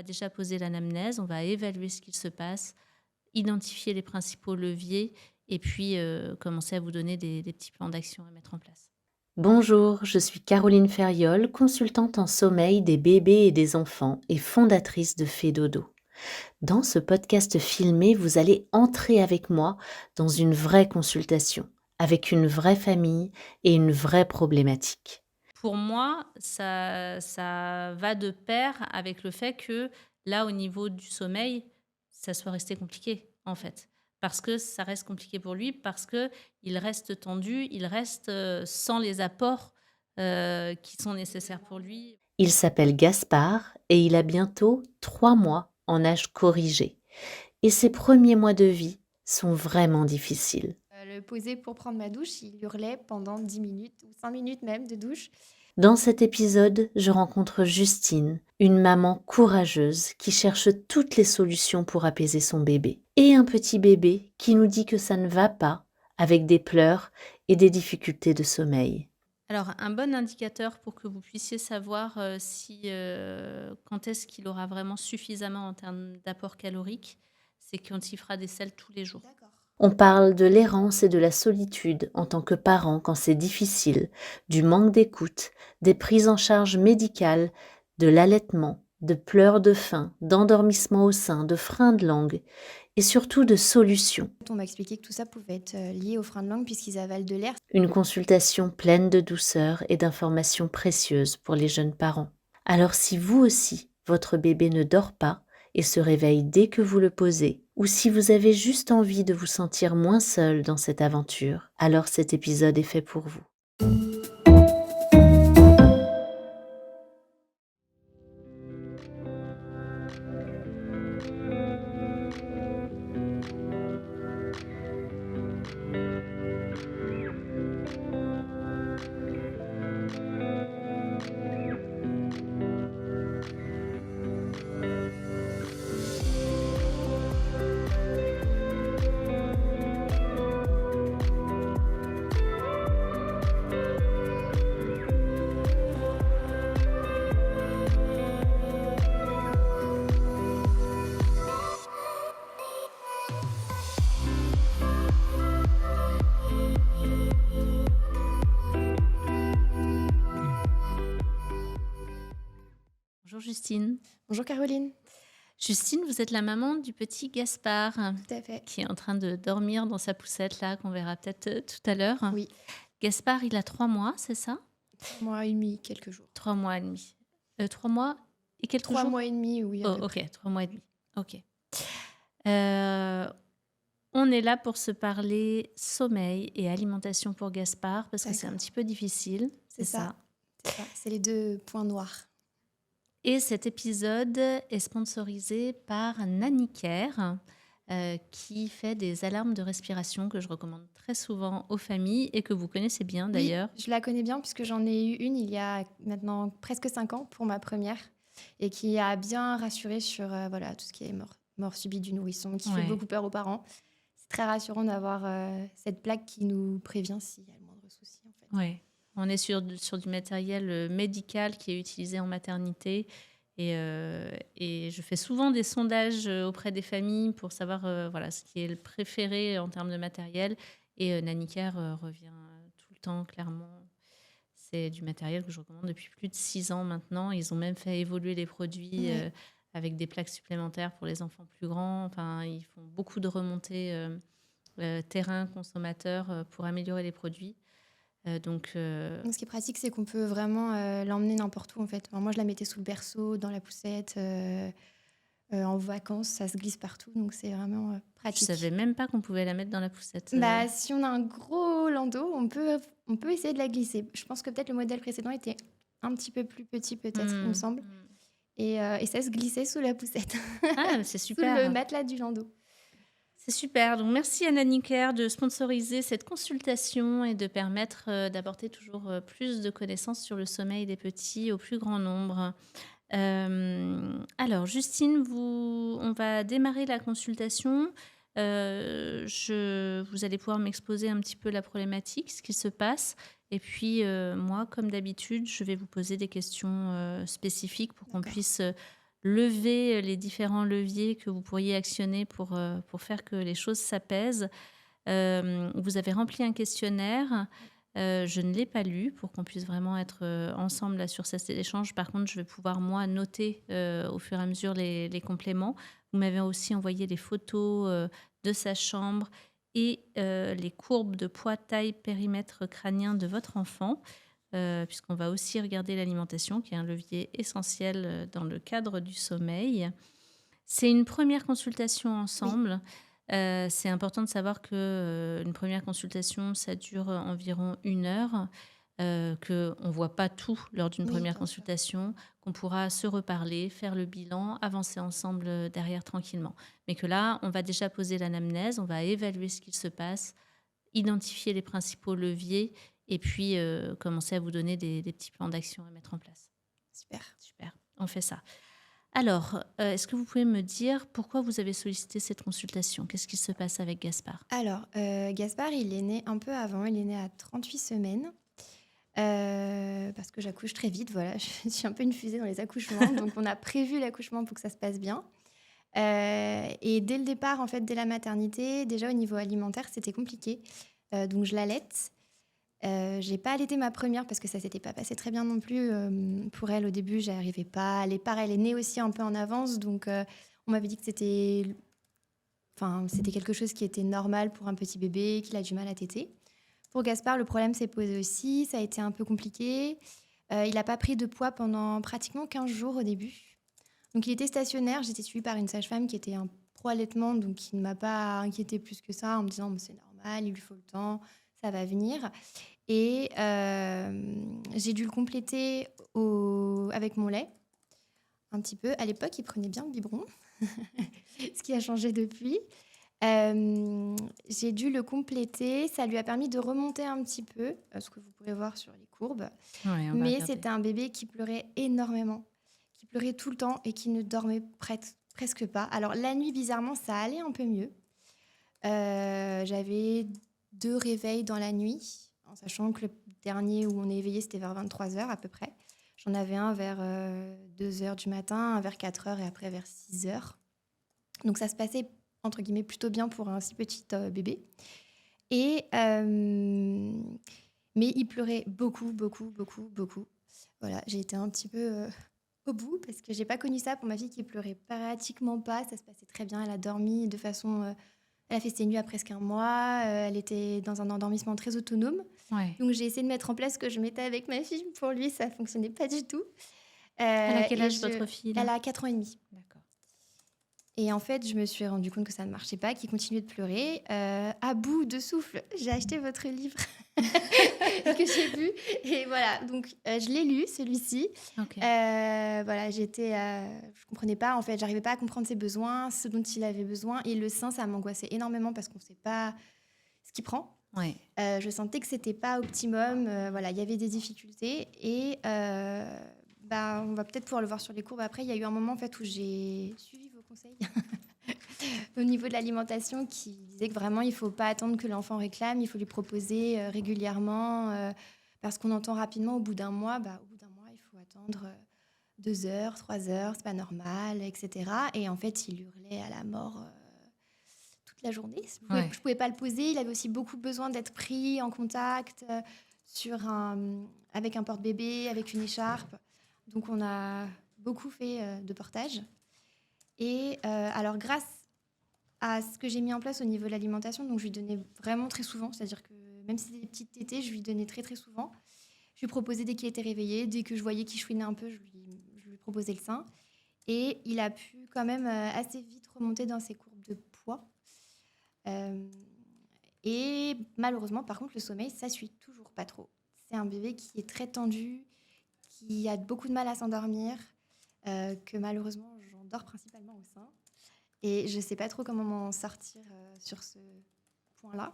déjà poser l'anamnèse, on va évaluer ce qu'il se passe, identifier les principaux leviers et puis commencer à vous donner des petits plans d'action à mettre en place. Bonjour, je suis Caroline Ferriol, consultante en sommeil des bébés et des enfants et fondatrice de Fédodo. Dans ce podcast filmé, vous allez entrer avec moi dans une vraie consultation, avec une vraie famille et une vraie problématique. Pour moi, ça va de pair avec le fait que, là, au niveau du sommeil, ça soit resté compliqué, en fait. Parce que ça reste compliqué pour lui, parce qu'il reste tendu, il reste, sans les apports, qui sont nécessaires pour lui. Il s'appelle Gaspard et il a bientôt 3 mois en âge corrigé. Et ses premiers mois de vie sont vraiment difficiles. Le poser pour prendre ma douche, il hurlait pendant 10 minutes ou 5 minutes même de douche. Dans cet épisode, je rencontre Justine, une maman courageuse qui cherche toutes les solutions pour apaiser son bébé. Et un petit bébé qui nous dit que ça ne va pas, avec des pleurs et des difficultés de sommeil. Alors, un bon indicateur pour que vous puissiez savoir, quand est-ce qu'il aura vraiment suffisamment en termes d'apport calorique, c'est quand il fera des selles tous les jours. D'accord. On parle de l'errance et de la solitude en tant que parent quand c'est difficile, du manque d'écoute, des prises en charge médicales, de l'allaitement, de pleurs de faim, d'endormissement au sein, de freins de langue et surtout de solutions. On m'a expliqué que tout ça pouvait être lié aux freins de langue puisqu'ils avalent de l'air. Une consultation pleine de douceur et d'informations précieuses pour les jeunes parents. Alors si vous aussi, votre bébé ne dort pas et se réveille dès que vous le posez, ou si vous avez juste envie de vous sentir moins seul dans cette aventure, alors cet épisode est fait pour vous. Bonjour Justine. Bonjour Caroline. Justine, vous êtes la maman du petit Gaspard Tout à fait. qui est en train de dormir dans sa poussette là, qu'on verra peut-être tout à l'heure. Oui. Gaspard, il a 3 mois, c'est ça? 3 mois et demi, quelques jours. 3 mois et demi. 3 mois et quelques 3 jours? mois et demi, oui. à Oh, peu ok, près. 3 mois et demi. Ok. Euh, on est là pour se parler sommeil et alimentation pour Gaspard parce que c'est un D'accord. petit peu difficile. C'est ça. C'est ça. C'est les deux points noirs. Et cet épisode est sponsorisé par Nanicare, qui fait des alarmes de respiration que je recommande très souvent aux familles et que vous connaissez bien d'ailleurs. Oui, je la connais bien puisque j'en ai eu une il y a maintenant presque 5 ans pour ma première et qui a bien rassuré sur voilà, tout ce qui est mort subite du nourrisson, qui fait Ouais. beaucoup peur aux parents. C'est très rassurant d'avoir cette plaque qui nous prévient s'il y a le moindre souci. En fait. Ouais. On est sur du matériel médical qui est utilisé en maternité. Et je fais souvent des sondages auprès des familles pour savoir voilà, ce qui est le préféré en termes de matériel. Et Nanicare revient tout le temps, clairement. C'est du matériel que je recommande depuis plus de 6 ans maintenant. Ils ont même fait évoluer les produits Oui. avec des plaques supplémentaires pour les enfants plus grands. Enfin, ils font beaucoup de remontées terrain, consommateur pour améliorer les produits. Donc, Donc, ce qui est pratique, c'est qu'on peut vraiment l'emmener n'importe où en fait. Enfin, moi, je la mettais sous le berceau, dans la poussette, en vacances, ça se glisse partout, donc c'est vraiment je pratique. savais même pas qu'on pouvait la mettre dans la poussette. Bah, si on a un gros landau, on peut essayer de la glisser. Je pense que peut-être le modèle précédent était un petit peu plus petit, peut-être, il me semble. Et ça se glissait sous la poussette, Ah, c'est sous super. le matelas du landau. C'est super. Donc, merci à Nanicare de sponsoriser cette consultation et de permettre d'apporter toujours plus de connaissances sur le sommeil des petits au plus grand nombre. Alors, Justine, on va démarrer la consultation. Vous allez pouvoir m'exposer un petit peu la problématique, ce qui se passe. Et puis, moi, comme d'habitude, je vais vous poser des questions spécifiques pour qu'on D'accord. puisse lever les différents leviers que vous pourriez actionner pour faire que les choses s'apaisent. Vous avez rempli un questionnaire. Je ne l'ai pas lu pour qu'on puisse vraiment être ensemble là, sur cet échange. Par contre, je vais pouvoir, moi, noter au fur et à mesure les compléments. Vous m'avez aussi envoyé les photos de sa chambre et les courbes de poids, taille, périmètre crânien de votre enfant, puisqu'on va aussi regarder l'alimentation, qui est un levier essentiel dans le cadre du sommeil. C'est une première consultation Oui, ensemble. C'est important de savoir que une première consultation, ça dure environ 1 heure, qu'on ne voit pas tout lors d'une oui, première bien sûr. consultation, qu'on pourra se reparler, faire le bilan, avancer ensemble derrière tranquillement. Mais que là, on va déjà poser l'anamnèse, on va évaluer ce qu'il se passe, identifier les principaux leviers et puis commencer à vous donner des petits plans d'action à mettre en place. Super. Super, on fait ça. Alors, est-ce que vous pouvez me dire pourquoi vous avez sollicité cette consultation? Qu'est-ce qui se passe avec Gaspard? Alors, Gaspard, il est né un peu avant, il est né à 38 semaines. Parce que j'accouche très vite, voilà, je suis un peu une fusée dans les accouchements, donc on a prévu l'accouchement pour que ça se passe bien. Et dès le départ, en fait, dès la maternité, déjà au niveau alimentaire, c'était compliqué. Donc je l'allaite. J'ai pas allaité ma première parce que ça s'était pas passé très bien non plus. Pour elle, au début, j'arrivais pas. Elle est née aussi un peu en avance, donc on m'avait dit que c'était quelque chose qui était normal pour un petit bébé, qu'il a du mal à téter. Pour Gaspard, le problème s'est posé aussi. Ça a été un peu compliqué. Il n'a pas pris de poids pendant pratiquement 15 jours au début. Donc, il était stationnaire. J'étais suivie par une sage-femme qui était un pro-allaitement, donc il ne m'a pas inquiétée plus que ça en me disant c'est normal, il lui faut le temps, ça va venir. Et j'ai dû le compléter avec mon lait, un petit peu. À l'époque, il prenait bien le biberon, ce qui a changé depuis. J'ai dû le compléter. Ça lui a permis de remonter un petit peu, ce que vous pourrez voir sur les courbes. Ouais, on va Mais regarder. c'était un bébé qui pleurait énormément, qui pleurait tout le temps et qui ne dormait presque pas. Alors la nuit, bizarrement, ça allait un peu mieux. J'avais 2 réveils dans la nuit, en sachant que le dernier où on est éveillé, c'était vers 23h à peu près. J'en avais un vers 2h du matin, un vers 4h et après vers 6h. Donc ça se passait, entre guillemets, plutôt bien pour un si petit bébé. Mais il pleurait beaucoup, beaucoup, beaucoup, beaucoup. Voilà, j'ai été un petit peu au bout parce que j'ai pas connu ça pour ma fille qui pleurait pratiquement pas. Ça se passait très bien. Elle a dormi de façon... elle a fait ses nuits à presque 1 mois. Elle était dans un endormissement très autonome. Ouais. Donc j'ai essayé de mettre en place ce que je mettais avec ma fille. Pour lui, ça fonctionnait pas du tout. Elle a quel Et âge votre fille là? elle a 4 ans et demi. D'accord. Et en fait, je me suis rendu compte que ça ne marchait pas, qu'il continuait de pleurer. À bout de souffle, j'ai acheté votre livre que j'ai vu. Et voilà, donc je l'ai lu, celui-ci. Ok. Voilà, je comprenais pas, en fait, j'arrivais pas à comprendre ses besoins, ce dont il avait besoin. Et le sein, ça m'angoissait énormément parce qu'on ne sait pas ce qu'il prend. Ouais. Je sentais que c'était pas optimum. Voilà, il y avait des difficultés. Et on va peut-être pouvoir le voir sur les courbes après. Il y a eu un moment en fait où j'ai suivi vos conseils au niveau de l'alimentation qui disait que vraiment il faut pas attendre que l'enfant réclame, il faut lui proposer régulièrement parce qu'on entend rapidement au bout d'un mois, il faut attendre 2 heures, 3 heures, c'est pas normal, etc. Et en fait, il hurlait à la mort toute la journée. Je pouvais pas le poser. Il avait aussi beaucoup besoin d'être pris en contact avec un porte-bébé, avec une écharpe. Donc, on a beaucoup fait de portage. Et alors, grâce à ce que j'ai mis en place au niveau de l'alimentation, donc je lui donnais vraiment très souvent, c'est-à-dire que même si c'était des petites tétées, je lui donnais très très souvent. Je lui proposais dès qu'il était réveillé, dès que je voyais qu'il chouinait un peu, je lui proposais le sein. Et il a pu quand même assez vite remonter dans ses courbes de poids. Et malheureusement, par contre, le sommeil, ça suit toujours pas trop. C'est un bébé qui est très tendu, qui a beaucoup de mal à s'endormir, que malheureusement, j'endors principalement au sein. Et je ne sais pas trop comment m'en sortir sur ce point-là.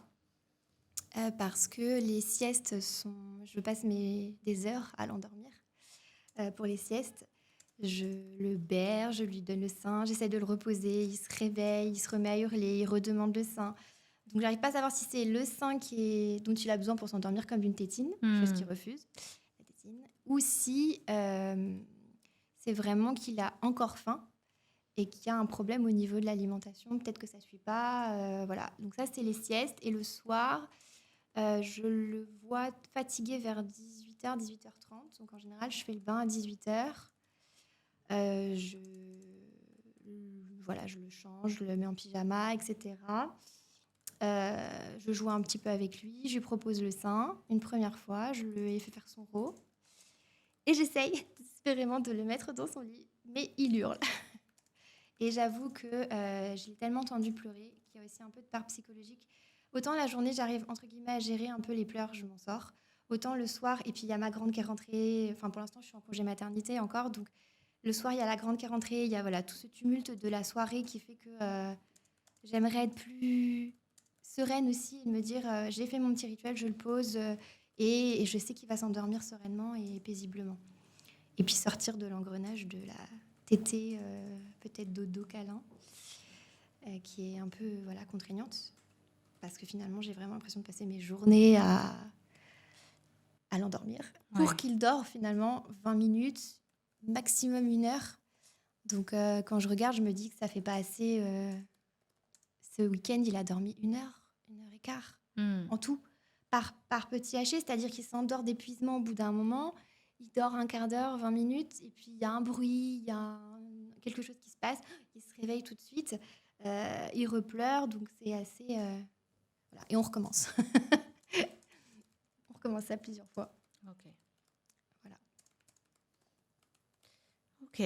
Parce que les siestes je passe des heures à l'endormir. Pour les siestes, je le berce, je lui donne le sein, j'essaie de le reposer, il se réveille, il se remet à hurler, il redemande le sein. Donc, j'arrive pas à savoir si c'est le sein dont il a besoin pour s'endormir comme d'une tétine, chose qu'il refuse, la tétine, ou si c'est vraiment qu'il a encore faim et qu'il y a un problème au niveau de l'alimentation. Peut-être que ça ne suit pas. Voilà. Donc ça, c'est les siestes. Et le soir, je le vois fatigué vers 18h, 18h30. Donc en général, je fais le bain à 18h. Voilà, je le change, je le mets en pyjama, etc. Je joue un petit peu avec lui. Je lui propose le sein une première fois. Je lui ai fait faire son rot. Et j'essaye désespérément de le mettre dans son lit. Mais il hurle. Et j'avoue que je l'ai tellement entendu pleurer qu'il y a aussi un peu de part psychologique. Autant la journée, j'arrive entre guillemets à gérer un peu les pleurs, je m'en sors. Autant le soir, et puis il y a ma grande qui est rentrée. Enfin, pour l'instant, je suis en congé maternité encore. Donc, le soir, il y a la grande qui est rentrée. Il y a voilà, tout ce tumulte de la soirée qui fait que j'aimerais être plus sereine aussi et de me dire j'ai fait mon petit rituel, je le pose et je sais qu'il va s'endormir sereinement et paisiblement. Et puis sortir de l'engrenage de la tétée, peut-être dodo câlin, qui est un peu voilà, contraignante. Parce que finalement, j'ai vraiment l'impression de passer mes journées à l'endormir. Pour qu'il dort finalement 20 minutes, maximum 1 heure. Donc quand je regarde, je me dis que ça fait pas assez. Ce week-end, il a dormi 1 heure, 1 heure et quart en tout, par petit haché. C'est-à-dire qu'il s'endort d'épuisement au bout d'un moment. Il dort un quart d'heure, 20 minutes, et puis il y a un bruit, il y a quelque chose qui se passe. Il se réveille tout de suite, il repleure, donc c'est assez... voilà. Et on recommence. On recommence ça plusieurs fois. Ok. Voilà. Ok.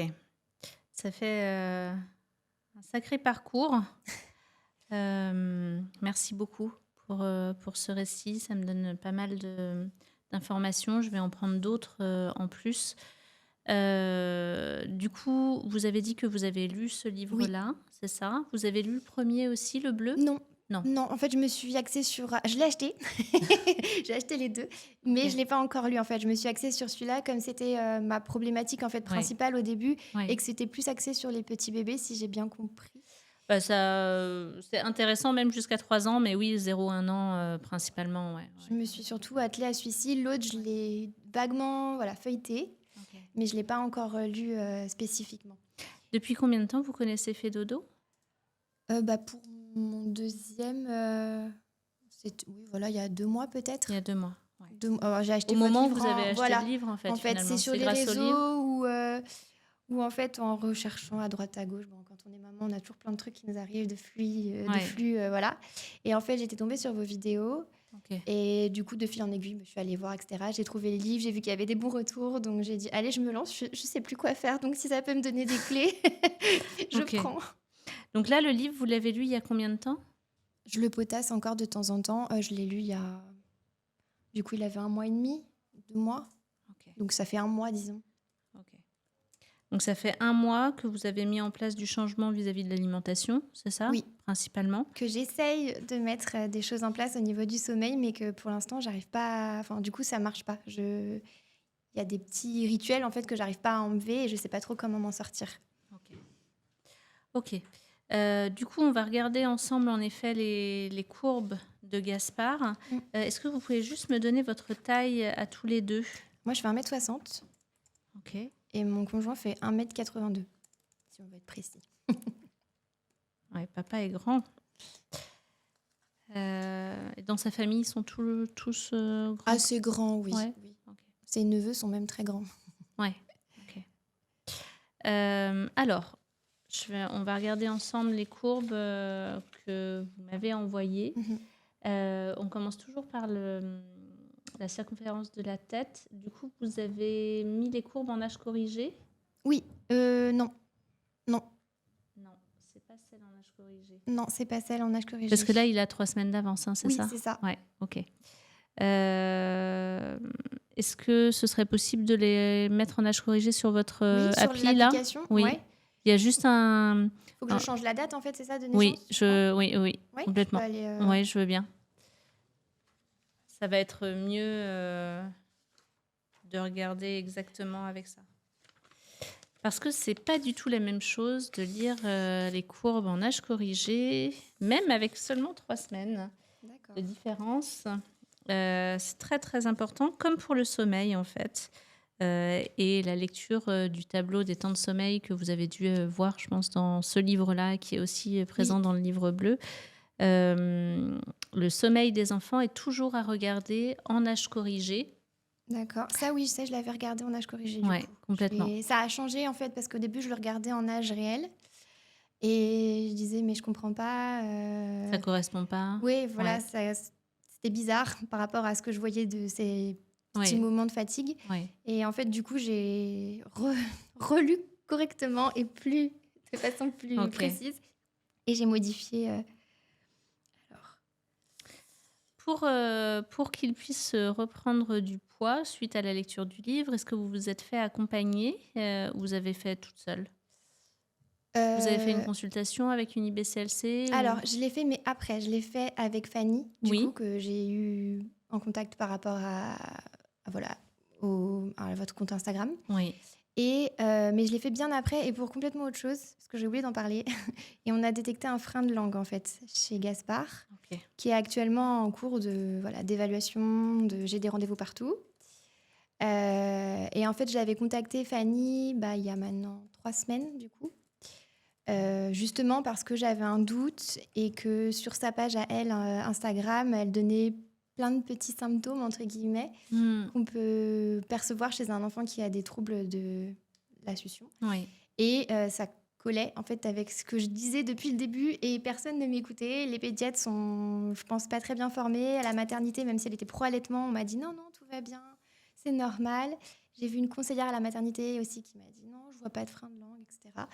Ça fait un sacré parcours. Merci beaucoup pour ce récit. Ça me donne pas mal d'informations. Je vais en prendre d'autres en plus. Du coup, vous avez dit que vous avez lu ce livre-là, c'est ça? Vous avez lu le premier aussi, le bleu? Non. Non. Non, en fait, je me suis axée sur... Je l'ai acheté. J'ai acheté les deux, mais je ne l'ai pas encore lu, en fait. Je me suis axée sur celui-là, comme c'était ma problématique en fait, principale au début, et que c'était plus axé sur les petits bébés, si j'ai bien compris. Bah c'est intéressant même jusqu'à 3 ans, mais oui, 0-1 an principalement. Ouais. Je me suis surtout attelée à celui-ci. L'autre, je l'ai vaguement feuilleté, mais je ne l'ai pas encore lu spécifiquement. Depuis combien de temps vous connaissez Fédodo? Pour mon deuxième, oui, voilà, il y a 2 mois peut-être. Il y a 2 mois. Ouais. J'ai acheté au moment où livre vous avez acheté le livre, en fait. En fait, c'est sur les réseaux où en fait, en recherchant à droite à gauche, quand on est maman, on a toujours plein de trucs qui nous arrivent, de flux, voilà. Et en fait, j'étais tombée sur vos vidéos. Et du coup, de fil en aiguille, je suis allée voir, etc. J'ai trouvé les livres, j'ai vu qu'il y avait des bons retours, donc j'ai dit, allez, je me lance, je sais plus quoi faire, donc si ça peut me donner des clés, je prends. Donc là, le livre, vous l'avez lu il y a combien de temps? Je le potasse encore de temps en temps. Je l'ai lu il y a... Du coup, il avait 1 mois et demi, 2 mois. Donc ça fait 1 mois, disons. Donc ça fait 1 mois que vous avez mis en place du changement vis-à-vis de l'alimentation, c'est ça? Oui. Principalement. Que j'essaye de mettre des choses en place au niveau du sommeil, mais que pour l'instant, j'arrive pas... Enfin, du coup, ça marche pas. Il y a des petits rituels, en fait, que j'arrive pas à enlever et je sais pas trop comment m'en sortir. Ok. Du coup, on va regarder ensemble, en effet, les courbes de Gaspard. Est-ce que vous pouvez juste me donner votre taille à tous les deux? Moi, je fais 1m60. Ok. Et mon conjoint fait 1m82, si on veut être précis. Ouais, papa est grand. Dans sa famille, ils sont tous grands? Assez grands, oui. Ouais. Oui. Okay. Ses neveux sont même très grands. Ouais, ok. Alors, on va regarder ensemble les courbes que vous m'avez envoyées. On commence toujours par la circonférence de la tête. Du coup, vous avez mis les courbes en âge corrigé? Oui. Non. Non, c'est pas celle en âge corrigé. Non, c'est pas celle en âge corrigé. Parce que là, il a 3 semaines d'avance, hein, c'est ça? Oui, c'est ça. Ouais, ok. Est-ce que ce serait possible de les mettre en âge corrigé sur votre appli sur là? l'application, Oui. Ouais. Il y a juste un... Faut que je change la date, en fait, c'est ça, de naissance? Oui, complètement. Oui, je veux bien. Ça va être mieux de regarder exactement avec ça. Parce que c'est pas du tout la même chose de lire les courbes en âge corrigé, même avec seulement 3 semaines de différence. C'est très, très important, comme pour le sommeil, en fait. et la lecture du tableau des temps de sommeil que vous avez dû voir, je pense, dans ce livre-là, qui est aussi Oui, présent dans le livre bleu. Le sommeil des enfants est toujours à regarder en âge corrigé. d'accord. Ça, oui, ça, je l'avais regardé en âge corrigé, du Ouais, coup. complètement. Ça a changé, en fait, parce qu'au début, je le regardais en âge réel. Et je disais, mais je comprends pas. Ça correspond pas. Oui, voilà, Ouais, c'était bizarre par rapport à ce que je voyais de ces petits ouais, moments de fatigue. ouais. Et en fait, du coup, j'ai relu correctement et de façon plus Ok. précise. Et j'ai modifié. Alors, Pour qu'il puisse reprendre du poids suite à la lecture du livre, est-ce que vous vous êtes fait accompagner ou vous avez fait toute seule? Vous avez fait une euh, consultation avec une IBCLC alors, ou... je l'ai fait, mais après, je l'ai fait avec Fanny, du coup, Oui, que j'ai eu en contact par rapport voilà, à votre compte Instagram. oui. Mais je l'ai fait bien après et pour complètement autre chose, parce que j'ai oublié d'en parler. Et on a détecté un frein de langue, en fait, chez Gaspard, Ok. qui est actuellement en cours d'évaluation, j'ai des rendez-vous partout. Et en fait, j'avais contacté Fanny il y a maintenant 3 semaines, du coup, justement parce que j'avais un doute et que sur sa page à elle, Instagram, elle donnait plein de petits symptômes, entre guillemets, Hmm, qu'on peut percevoir chez un enfant qui a des troubles de la succion. oui. Et ça collait en fait avec ce que je disais depuis le début et personne ne m'écoutait. Les pédiatres sont, je pense, pas très bien formés. À la maternité, même si elle était pro-allaitement, on m'a dit non, non, tout va bien, c'est normal. J'ai vu une conseillère à la maternité aussi qui m'a dit non, je vois pas de frein de langue, etc.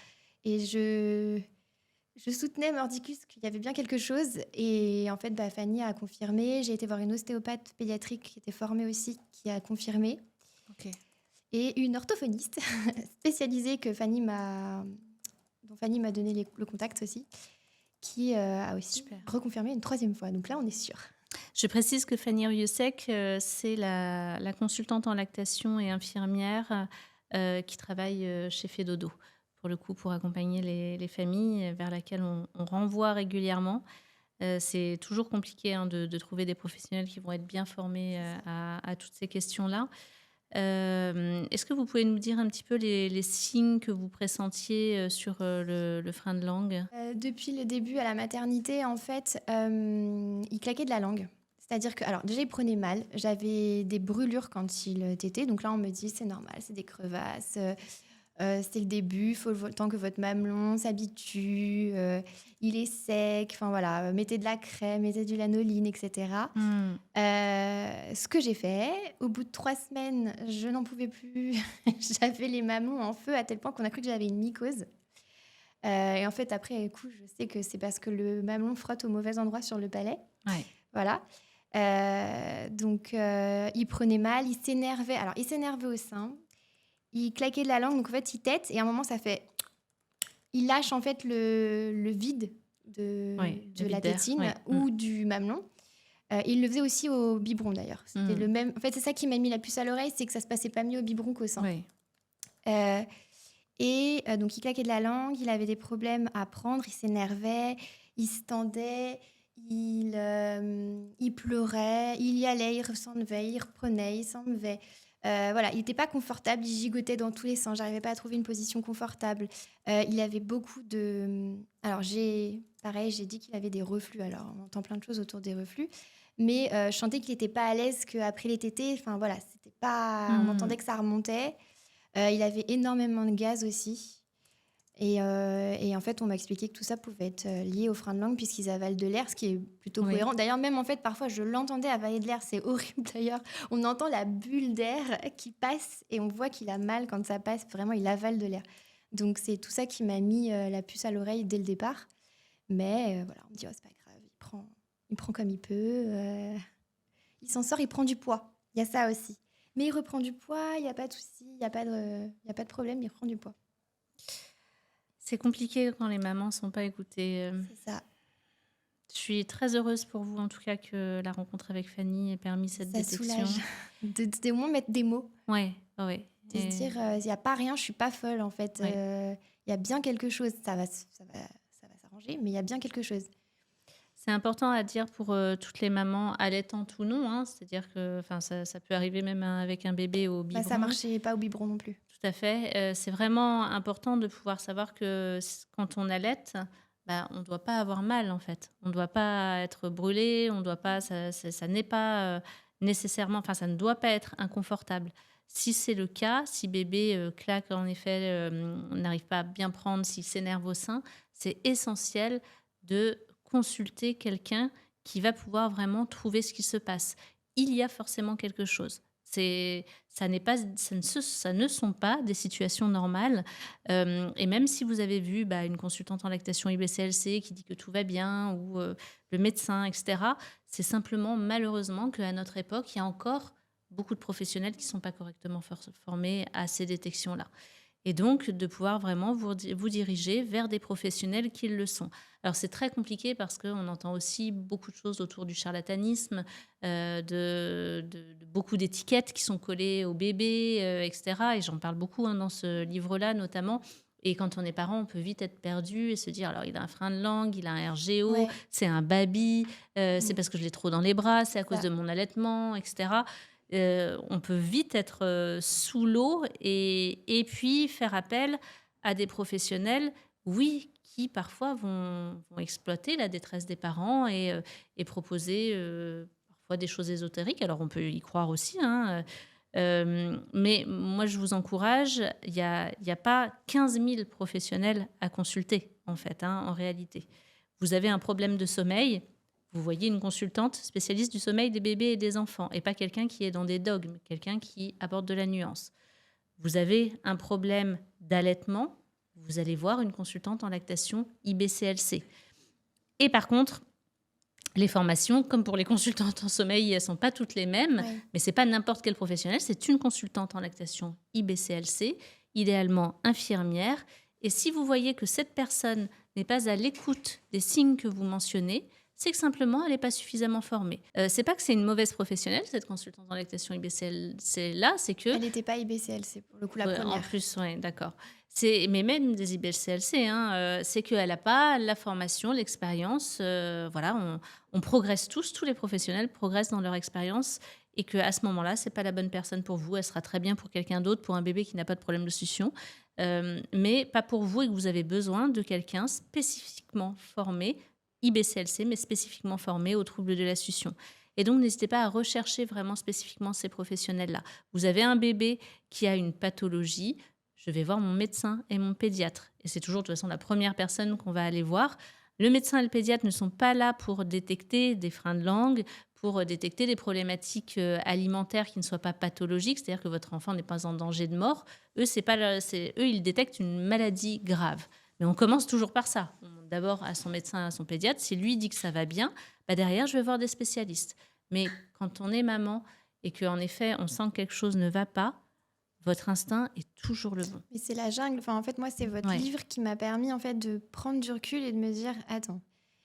Et je soutenais Mordicus qu'il y avait bien quelque chose. Et en fait, Fanny a confirmé. J'ai été voir une ostéopathe pédiatrique qui était formée aussi, qui a confirmé. Ok. Et une orthophoniste spécialisée dont Fanny m'a donné le contact aussi, qui a aussi Super. reconfirmé une 3e fois. Donc là, on est sûr. Je précise que Fanny Rieussec, c'est la consultante en lactation et infirmière qui travaille chez Fedodo, pour le coup, pour accompagner les familles vers laquelle on renvoie régulièrement. C'est toujours compliqué hein, de trouver des professionnels qui vont être bien formés à toutes ces questions-là. Est-ce que vous pouvez nous dire un petit peu les signes que vous pressentiez sur le frein de langue? Depuis le début à la maternité, en fait, il claquait de la langue. C'est-à-dire que, alors déjà, il prenait mal. J'avais des brûlures quand il tétait. Donc là, on me dit, c'est normal, c'est des crevasses. C'est le début, il faut le temps que votre mamelon s'habitue, il est sec, enfin voilà, mettez de la crème, mettez du lanoline, etc. Hmm, Ce que j'ai fait, au bout de 3 semaines, je n'en pouvais plus. J'avais les mamelons en feu à tel point qu'on a cru que j'avais une mycose. Et en fait, après coup, je sais que c'est parce que le mamelon frotte au mauvais endroit sur le palais. ouais. Voilà. Donc, il prenait mal, il s'énervait. Alors, il s'énervait au sein, il claquait de la langue, donc en fait, il tète, et à un moment, ça fait... Il lâche en fait le vide Oui, le de vide la d'air. tétine Oui. ou du mamelon. Il le faisait aussi au biberon d'ailleurs. C'était le même. En fait, c'est ça qui m'a mis la puce à l'oreille, c'est que ça se passait pas mieux au biberon qu'au sein. Oui. Euh, donc, il claquait de la langue, il avait des problèmes à prendre, il s'énervait, il se tendait, il pleurait, il y allait, il s'en levait, il reprenait, il s'en levait. Voilà, il n'était pas confortable, il gigotait dans tous les sens, j'arrivais pas à trouver une position confortable. Il avait beaucoup de... Alors, pareil, j'ai dit qu'il avait des reflux, alors on entend plein de choses autour des reflux, mais je sentais qu'il n'était pas à l'aise qu'après les tétés, enfin voilà, c'était pas... On Hmm, entendait que ça remontait. Il avait énormément de gaz aussi. Et en fait, on m'a expliqué que tout ça pouvait être lié au frein de langue puisqu'ils avalent de l'air, ce qui est plutôt oui. cohérent. D'ailleurs, même en fait, parfois, je l'entendais avaler de l'air. C'est horrible d'ailleurs. On entend la bulle d'air qui passe et on voit qu'il a mal quand ça passe. Vraiment, il avale de l'air. Donc, c'est tout ça qui m'a mis la puce à l'oreille dès le départ. Mais voilà, on me dit, oh, c'est pas grave, il prend comme il peut. Il s'en sort, il prend du poids. Il y a ça aussi. Mais il reprend du poids, il n'y a pas de souci, il n'y a pas de problème, il reprend du poids. C'est compliqué quand les mamans sont pas écoutées. C'est ça. Je suis très heureuse pour vous, en tout cas, que la rencontre avec Fanny ait permis cette Ça détection. soulage. Au moins mettre des mots. Ouais, ouais. De se dire, il n'y a pas rien, je suis pas folle en fait. Ouais. Il y a bien quelque chose. Ça va s'arranger, mais il y a bien quelque chose. C'est important à dire pour, toutes les mamans allaitantes ou non, hein. C'est-à-dire que enfin ça peut arriver même, avec un bébé au Bah, ça biberon. marchait pas au biberon non plus. Tout à fait, c'est vraiment important de pouvoir savoir que quand on allaite, bah, on ne doit pas avoir mal, en fait. On ne doit pas être brûlé, on doit pas ça n'est pas, nécessairement enfin, ça ne doit pas être inconfortable. Si c'est le cas, si bébé, claque en effet, n'arrive pas à bien prendre, s'il s'énerve au sein, c'est essentiel de consulter quelqu'un qui va pouvoir vraiment trouver ce qui se passe. Il y a forcément quelque chose. Ça n'est pas ça ne sont pas des situations normales, et même si vous avez vu, bah, une consultante en lactation IBCLC qui dit que tout va bien ou, le médecin et cetera, c'est simplement malheureusement qu'à notre époque, il y a encore beaucoup de professionnels qui ne sont pas correctement formés à ces détections-là. Et donc de pouvoir vraiment vous diriger vers des professionnels qui le sont. Alors c'est très compliqué parce qu'on entend aussi beaucoup de choses autour du charlatanisme, de beaucoup d'étiquettes qui sont collées aux bébés, et cetera, et j'en parle beaucoup, hein, dans ce livre-là notamment. Et quand on est parent, on peut vite être perdu et se dire: «Alors il a un frein de langue, il a un RGO, Ouais. c'est un baby, c'est Mmh. parce que je l'ai trop dans les bras, c'est à C'est cause ça. de mon allaitement» et cetera. On peut vite être, sous l'eau et puis faire appel à des professionnels, oui, qui parfois vont exploiter la détresse des parents et proposer, parfois des choses ésotériques. Alors on peut y croire aussi, hein, mais moi je vous encourage, il y a pas 15 000 professionnels à consulter en fait, hein, en réalité. Vous avez un problème de sommeil, vous voyez une consultante spécialiste du sommeil des bébés et des enfants et pas quelqu'un qui est dans des dogmes, quelqu'un qui apporte de la nuance. Vous avez un problème d'allaitement, vous allez voir une consultante en lactation IBCLC. Et par contre, les formations, comme pour les consultantes en sommeil, elles ne sont pas toutes les mêmes, Ouais. mais ce n'est pas n'importe quel professionnel, c'est une consultante en lactation IBCLC, idéalement infirmière. Et si vous voyez que cette personne n'est pas à l'écoute des signes que vous mentionnez, c'est que simplement elle n'est pas suffisamment formée. C'est pas que c'est une mauvaise professionnelle, cette consultante en lactation IBCLC-là, c'est que Elle n'était pas IBCLC pour le coup, la en première. plus, ouais, d'accord. Mais même des IBCLC, hein, c'est qu'elle n'a pas la formation, l'expérience. Voilà, on progresse tous les professionnels progressent dans leur expérience et qu'à ce moment-là, c'est pas la bonne personne pour vous. Elle sera très bien pour quelqu'un d'autre, pour un bébé qui n'a pas de problème de succion, mais pas pour vous et que vous avez besoin de quelqu'un spécifiquement formé, IBCLC, mais spécifiquement formé aux troubles de la succion. Et donc, n'hésitez pas à rechercher vraiment spécifiquement ces professionnels-là. Vous avez un bébé qui a une pathologie, je vais voir mon médecin et mon pédiatre. Et c'est toujours de toute façon la première personne qu'on va aller voir. Le médecin et le pédiatre ne sont pas là pour détecter des freins de langue, pour détecter des problématiques alimentaires qui ne soient pas pathologiques, c'est-à-dire que votre enfant n'est pas en danger de mort. Eux, eux, ils détectent une maladie grave. Mais on commence toujours par ça. On demande d'abord à son médecin, à son pédiatre. Si lui dit que ça va bien, bah derrière, je vais voir des spécialistes. Mais quand on est maman et qu'en effet, on sent que quelque chose ne va pas, votre instinct est toujours le bon. Mais c'est la jungle. Enfin, en fait, moi, c'est votre Ouais. livre qui m'a permis en fait de prendre du recul et de me dire, attends,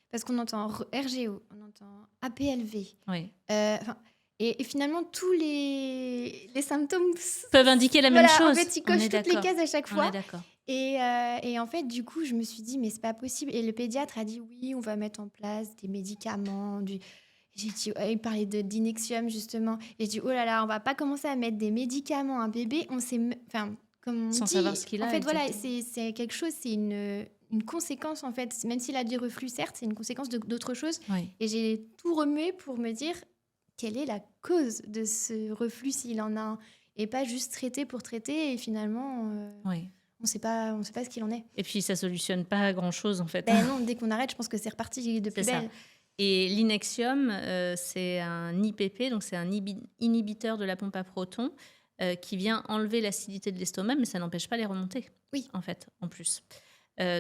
parce qu'on entend RGO, on entend APLV, Oui. enfin, et finalement tous les symptômes Peuvent indiquer la voilà, même chose. en fait, ils On cochent est toutes les d'accord. cases à chaque On fois. est d'accord. Et en fait, du coup, je me suis dit, mais c'est pas possible. Et le pédiatre a dit, oui, on va mettre en place des médicaments. J'ai dit, ouais, il parlait d'Inexium, justement. Et j'ai dit, oh là là, on va pas commencer à mettre des médicaments à un bébé. On sait, enfin, comme on Sans dit, savoir ce qu'il en a, fait, voilà, exactement. c'est quelque chose, c'est une conséquence, en fait. Même s'il a du reflux, certes, c'est une conséquence d'autre chose. Oui. Et j'ai tout remué pour me dire, quelle est la cause de ce reflux, s'il en a un. Et pas juste traiter pour traiter. Et finalement... Oui. on sait pas ce qu'il en est. Et puis, ça solutionne pas grand-chose, en fait. Ben non, dès qu'on arrête, je pense que c'est reparti de C'est plus ça. belle. Et l'Inexium, c'est un IPP, donc c'est un inhibiteur de la pompe à protons qui vient enlever l'acidité de l'estomac, mais ça n'empêche pas les remontées, Oui. en fait, en plus.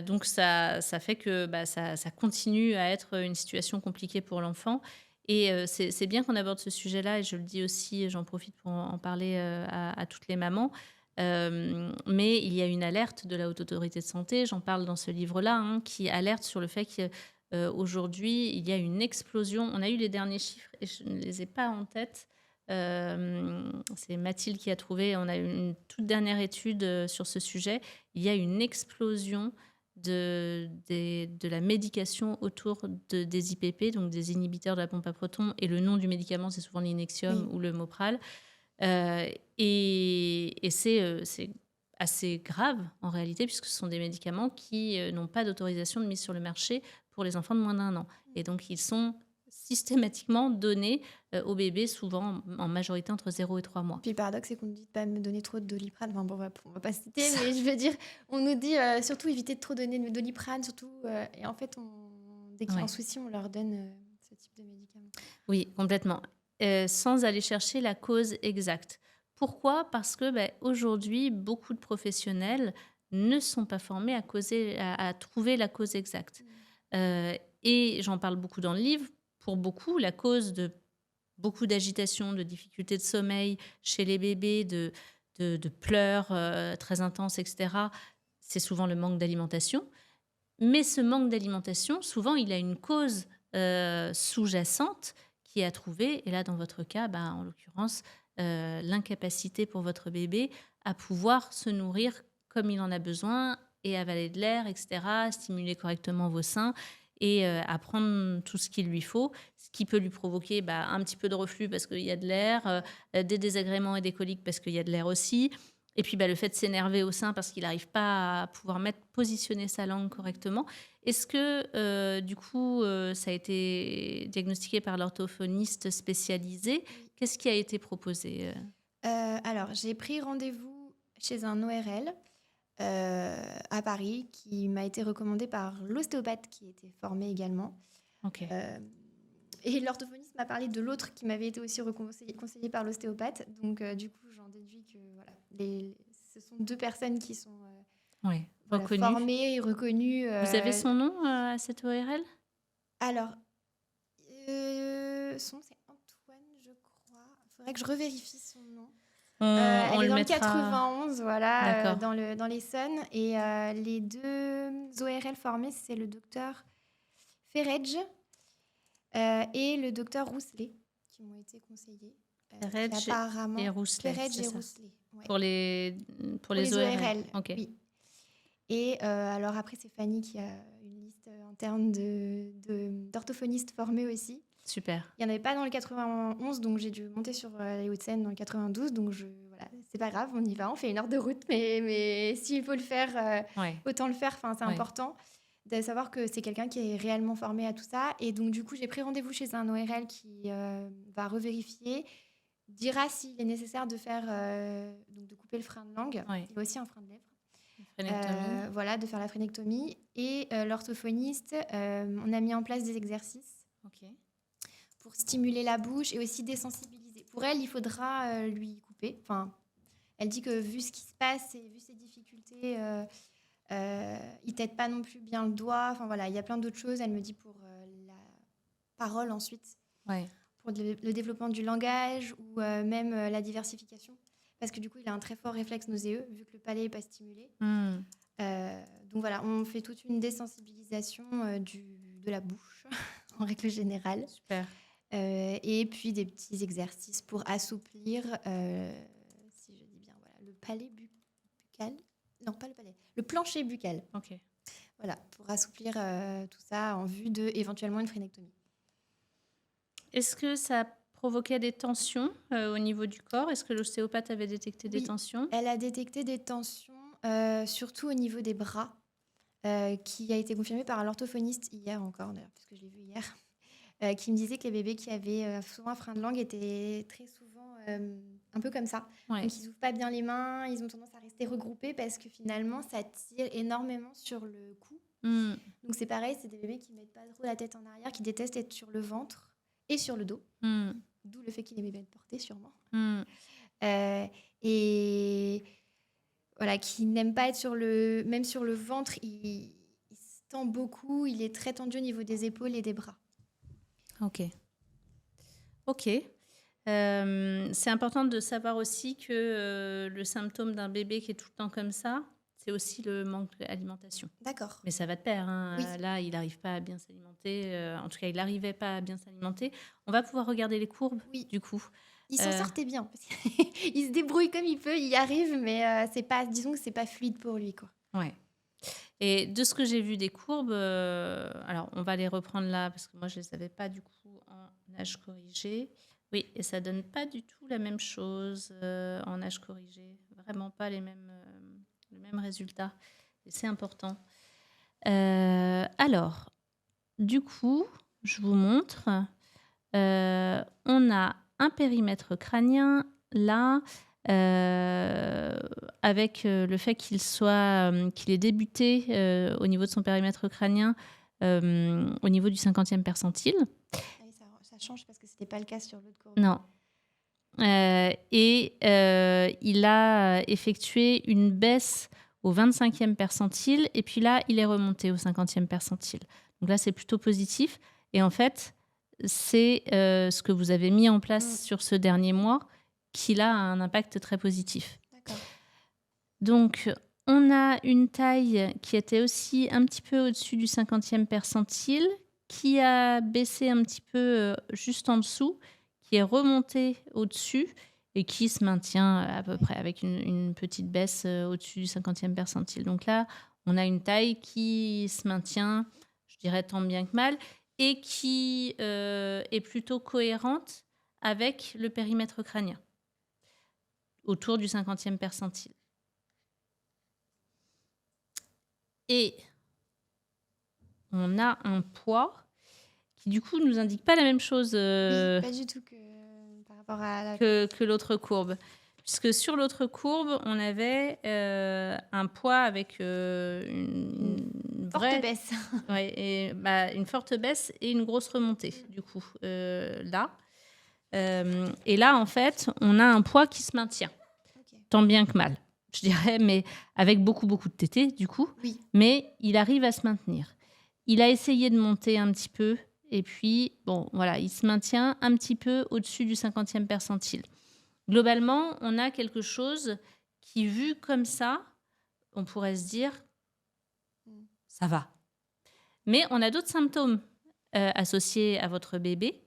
Donc ça fait que ça continue à être une situation compliquée pour l'enfant. Et c'est bien qu'on aborde ce sujet-là, et je le dis aussi, j'en profite pour en parler à toutes les mamans. Mais il y a une alerte de la Haute Autorité de Santé, j'en parle dans ce livre-là, hein, qui alerte sur le fait qu'aujourd'hui, il y a une explosion. On a eu les derniers chiffres et je ne les ai pas en tête. C'est Mathilde qui a trouvé, on a eu une toute dernière étude sur ce sujet. Il y a une explosion de la médication autour des IPP, donc des inhibiteurs de la pompe à protons, et le nom du médicament, c'est souvent l'Inexium Oui. ou le Mopral. Et c'est assez grave en réalité, puisque ce sont des médicaments qui n'ont pas d'autorisation de mise sur le marché pour les enfants de moins d'1 an. Et donc, ils sont systématiquement donnés aux bébés, souvent en majorité entre 0 et 3 mois. Puis le paradoxe, c'est qu'on nous dit de pas me donner trop de Doliprane. Enfin bon, on va pas citer, mais je veux dire, on nous dit surtout éviter de trop donner de Doliprane, surtout. Et en fait, dès qu'il y a un Ouais. souci, on leur donne ce type de médicament. Oui, complètement. Sans aller chercher la cause exacte. Pourquoi? Parce que aujourd'hui, beaucoup de professionnels ne sont pas formés à trouver la cause exacte. Et j'en parle beaucoup dans le livre. Pour beaucoup, la cause de beaucoup d'agitation, de difficultés de sommeil chez les bébés, de pleurs très intenses, etc., c'est souvent le manque d'alimentation. Mais ce manque d'alimentation, souvent, il a une cause sous-jacente qui est à trouver. Et là, dans votre cas, en l'occurrence, l'incapacité pour votre bébé à pouvoir se nourrir comme il en a besoin et avaler de l'air, etc., stimuler correctement vos seins et à prendre tout ce qu'il lui faut, ce qui peut lui provoquer un petit peu de reflux parce qu'il y a de l'air, des désagréments et des coliques parce qu'il y a de l'air aussi. Et puis le fait de s'énerver au sein parce qu'il n'arrive pas à pouvoir positionner sa langue correctement. Est-ce que, du coup, ça a été diagnostiqué par l'orthophoniste spécialisé? Qu'est-ce qui a été proposé? Alors, j'ai pris rendez-vous chez un ORL à Paris qui m'a été recommandé par l'ostéopathe qui était formé également. Ok. Et l'orthophoniste m'a parlé de l'autre qui m'avait été aussi conseillé par l'ostéopathe. Donc, du coup, j'en déduis que voilà, ce sont deux personnes qui sont Reconnu. formées et reconnues. Vous avez son nom à cette ORL? Alors, son nom, c'est Antoine, je crois. Il faudrait que je revérifie son nom. Elle est dans le 91, voilà, dans l'Essonne. Et les deux ORL formés, c'est le docteur Feredj et le docteur Rousselet qui m'ont été conseillés. Feredj et Rousselet. Feredj et Rousselet. Ouais. Pour les ORL. Ok. Oui. Et alors après, c'est Fanny qui a une liste interne d'orthophonistes formés aussi. Super. Il n'y en avait pas dans le 91, donc j'ai dû monter sur les Hauts-de-Seine dans le 92. Donc voilà, c'est pas grave, on y va, on fait 1 heure de route. Mais s'il faut le faire, autant le faire. C'est important de savoir que c'est quelqu'un qui est réellement formé à tout ça. Et donc du coup, j'ai pris rendez-vous chez un ORL qui va revérifier, dira s'il est nécessaire de faire, donc de couper le frein de langue. Il y a aussi un frein de lèvres. Voilà, de faire la phrénectomie. Et l'orthophoniste, on a mis en place des exercices pour stimuler la bouche et aussi désensibiliser. Pour elle, il faudra lui couper. Enfin, elle dit que vu ce qui se passe et vu ses difficultés, il t'aide pas non plus bien le doigt. Enfin voilà, il y a plein d'autres choses. Elle me dit pour la parole ensuite, pour le développement du langage ou même la diversification. Parce que du coup, il a un très fort réflexe nauséeux, vu que le palais n'est pas stimulé. Donc voilà, on fait toute une désensibilisation de la bouche, en règle générale. Super. Et puis des petits exercices pour assouplir, si je dis bien, le palais buccal. Non, pas le palais, le plancher buccal. Ok. Voilà, pour assouplir tout ça en vue de éventuellement une phrénectomie. Est-ce que ça provoquait des tensions au niveau du corps? Est-ce que l'ostéopathe avait détecté des tensions? Elle a détecté des tensions, surtout au niveau des bras, qui a été confirmé par l'orthophoniste hier encore, d'ailleurs, puisque je l'ai vu hier, qui me disait que les bébés qui avaient souvent un frein de langue étaient très souvent un peu comme ça. Donc, ils n'ouvrent pas bien les mains, ils ont tendance à rester regroupés parce que finalement, ça tire énormément sur le cou. Donc, c'est pareil, c'est des bébés qui ne mettent pas trop la tête en arrière, qui détestent être sur le ventre et sur le dos. D'où le fait qu'il est bébé de portée, sûrement. Et voilà, qui n'aime pas être même sur le ventre, il se tend beaucoup, il est très tendu au niveau des épaules et des bras. Ok. C'est important de savoir aussi que le symptôme d'un bébé qui est tout le temps comme ça, c'est aussi le manque d'alimentation. D'accord. Mais ça va de pair. Oui. Là, il n'arrive pas à bien s'alimenter. En tout cas, il n'arrivait pas à bien s'alimenter. On va pouvoir regarder les courbes, du coup. Il s'en sortait bien. Parce il se débrouille comme il peut, il y arrive, mais disons que c'est pas fluide pour lui, quoi. Ouais. Et de ce que j'ai vu des courbes, alors on va les reprendre là parce que moi je les avais pas du coup en âge corrigé. Oui, et ça donne pas du tout la même chose en âge corrigé. Vraiment pas le même résultat. Et c'est important. Alors, du coup, je vous montre. On a un périmètre crânien là, euh, avec le fait qu'il ait débuté au niveau de son périmètre crânien au niveau du 50e percentile. Ah oui, ça change parce que c'était pas le cas sur l'autre courbe. Non. Il a effectué une baisse au 25e percentile et puis là, il est remonté au 50e percentile. Donc là, c'est plutôt positif. Et en fait, c'est ce que vous avez mis en place sur ce dernier mois qui a un impact très positif. D'accord. Donc, on a une taille qui était aussi un petit peu au-dessus du 50e percentile, qui a baissé un petit peu juste en dessous, qui est remontée au-dessus et qui se maintient à peu près avec une petite baisse au-dessus du 50e percentile. Donc là, on a une taille qui se maintient, je dirais tant bien que mal, et qui est plutôt cohérente avec le périmètre crânien, autour du 50e percentile. Et on a un poids qui, du coup, ne nous indique pas la même chose Oui, pas du tout que par rapport à que l'autre courbe. Puisque sur l'autre courbe, on avait un poids avec une forte vraie baisse. Ouais, et, une forte baisse et une grosse remontée, du coup, là. Et là, en fait, on a un poids qui se maintient, tant bien que mal, je dirais, mais avec beaucoup, beaucoup de tétés, du coup. Oui. Mais il arrive à se maintenir. Il a essayé de monter un petit peu, et puis, bon, voilà, il se maintient un petit peu au-dessus du 50e percentile. Globalement, on a quelque chose qui, vu comme ça, on pourrait se dire, ça va. Mais on a d'autres symptômes associés à votre bébé.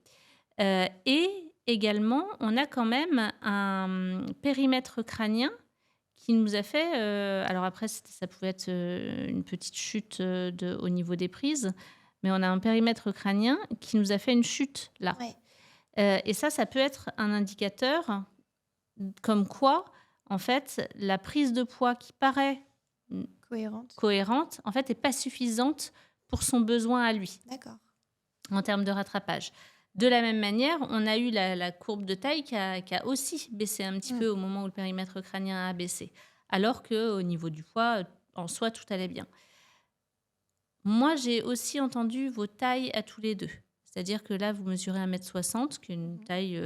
Et également, on a quand même un périmètre crânien qui nous a fait... alors après, ça pouvait être une petite chute au niveau des prises, mais on a un périmètre crânien qui nous a fait une chute là. Ouais. Et ça peut être un indicateur comme quoi, en fait, la prise de poids qui paraît cohérente en fait, n'est pas suffisante pour son besoin à lui. D'accord. En termes de rattrapage. De la même manière, on a eu la courbe de taille qui a aussi baissé un petit peu au moment où le périmètre crânien a baissé, alors qu'au niveau du poids, en soi, tout allait bien. Moi, j'ai aussi entendu vos tailles à tous les deux. C'est-à-dire que là, vous mesurez 1m60, qui est une taille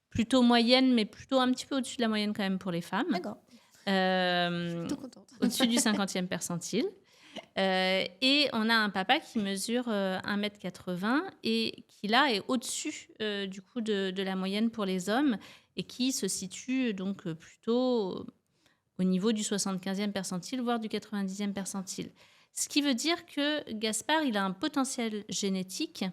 plutôt moyenne, mais plutôt un petit peu au-dessus de la moyenne quand même pour les femmes. D'accord. Plutôt contente. Au-dessus du 50e percentile. Et on a un papa qui mesure 1m80 et qui là est au-dessus du coup de la moyenne pour les hommes et qui se situe donc plutôt au niveau du 75e percentile, voire du 90e percentile. Ce qui veut dire que Gaspard, il a un potentiel génétique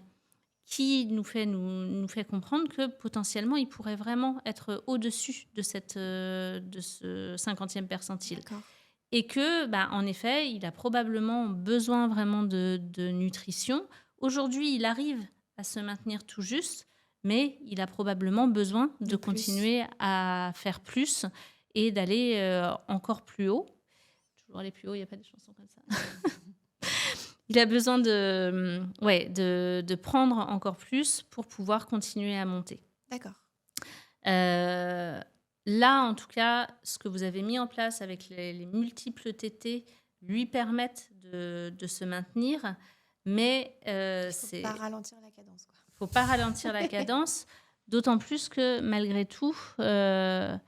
qui nous fait comprendre que potentiellement, il pourrait vraiment être au-dessus de ce 50e percentile. D'accord. Et que, en effet, il a probablement besoin vraiment de nutrition. Aujourd'hui, il arrive à se maintenir tout juste, mais il a probablement besoin de continuer à faire plus et d'aller encore plus haut. Toujours aller plus haut, il n'y a pas de chansons comme ça. Il a besoin de prendre encore plus pour pouvoir continuer à monter. D'accord. Là, en tout cas, ce que vous avez mis en place avec les multiples tétés lui permettent de se maintenir, mais faut pas ralentir la cadence, quoi. Faut pas ralentir la cadence, d'autant plus que malgré tout, ça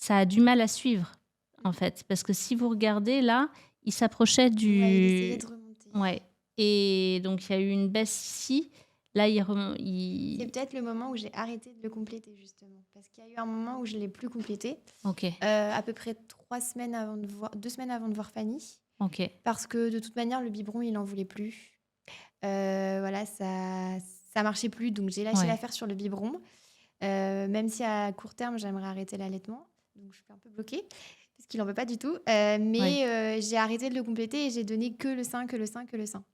a du mal à suivre, en fait, parce que si vous regardez là, il s'approchait du. Ouais, il essayait de remonter. Ouais. Et donc il y a eu une baisse ici. Là, C'est peut-être le moment où j'ai arrêté de le compléter, justement. Parce qu'il y a eu un moment où je ne l'ai plus complété. Ok. À peu près 2 semaines avant de voir Fanny. Ok. Parce que de toute manière, le biberon, il n'en voulait plus. Voilà, ça marchait plus. Donc, j'ai lâché l'affaire sur le biberon. Même si à court terme, j'aimerais arrêter l'allaitement. Donc, je suis un peu bloquée. puisqu'il n'en veut pas du tout. Oui. J'ai arrêté de le compléter et j'ai donné que le sein, que le sein, que le sein.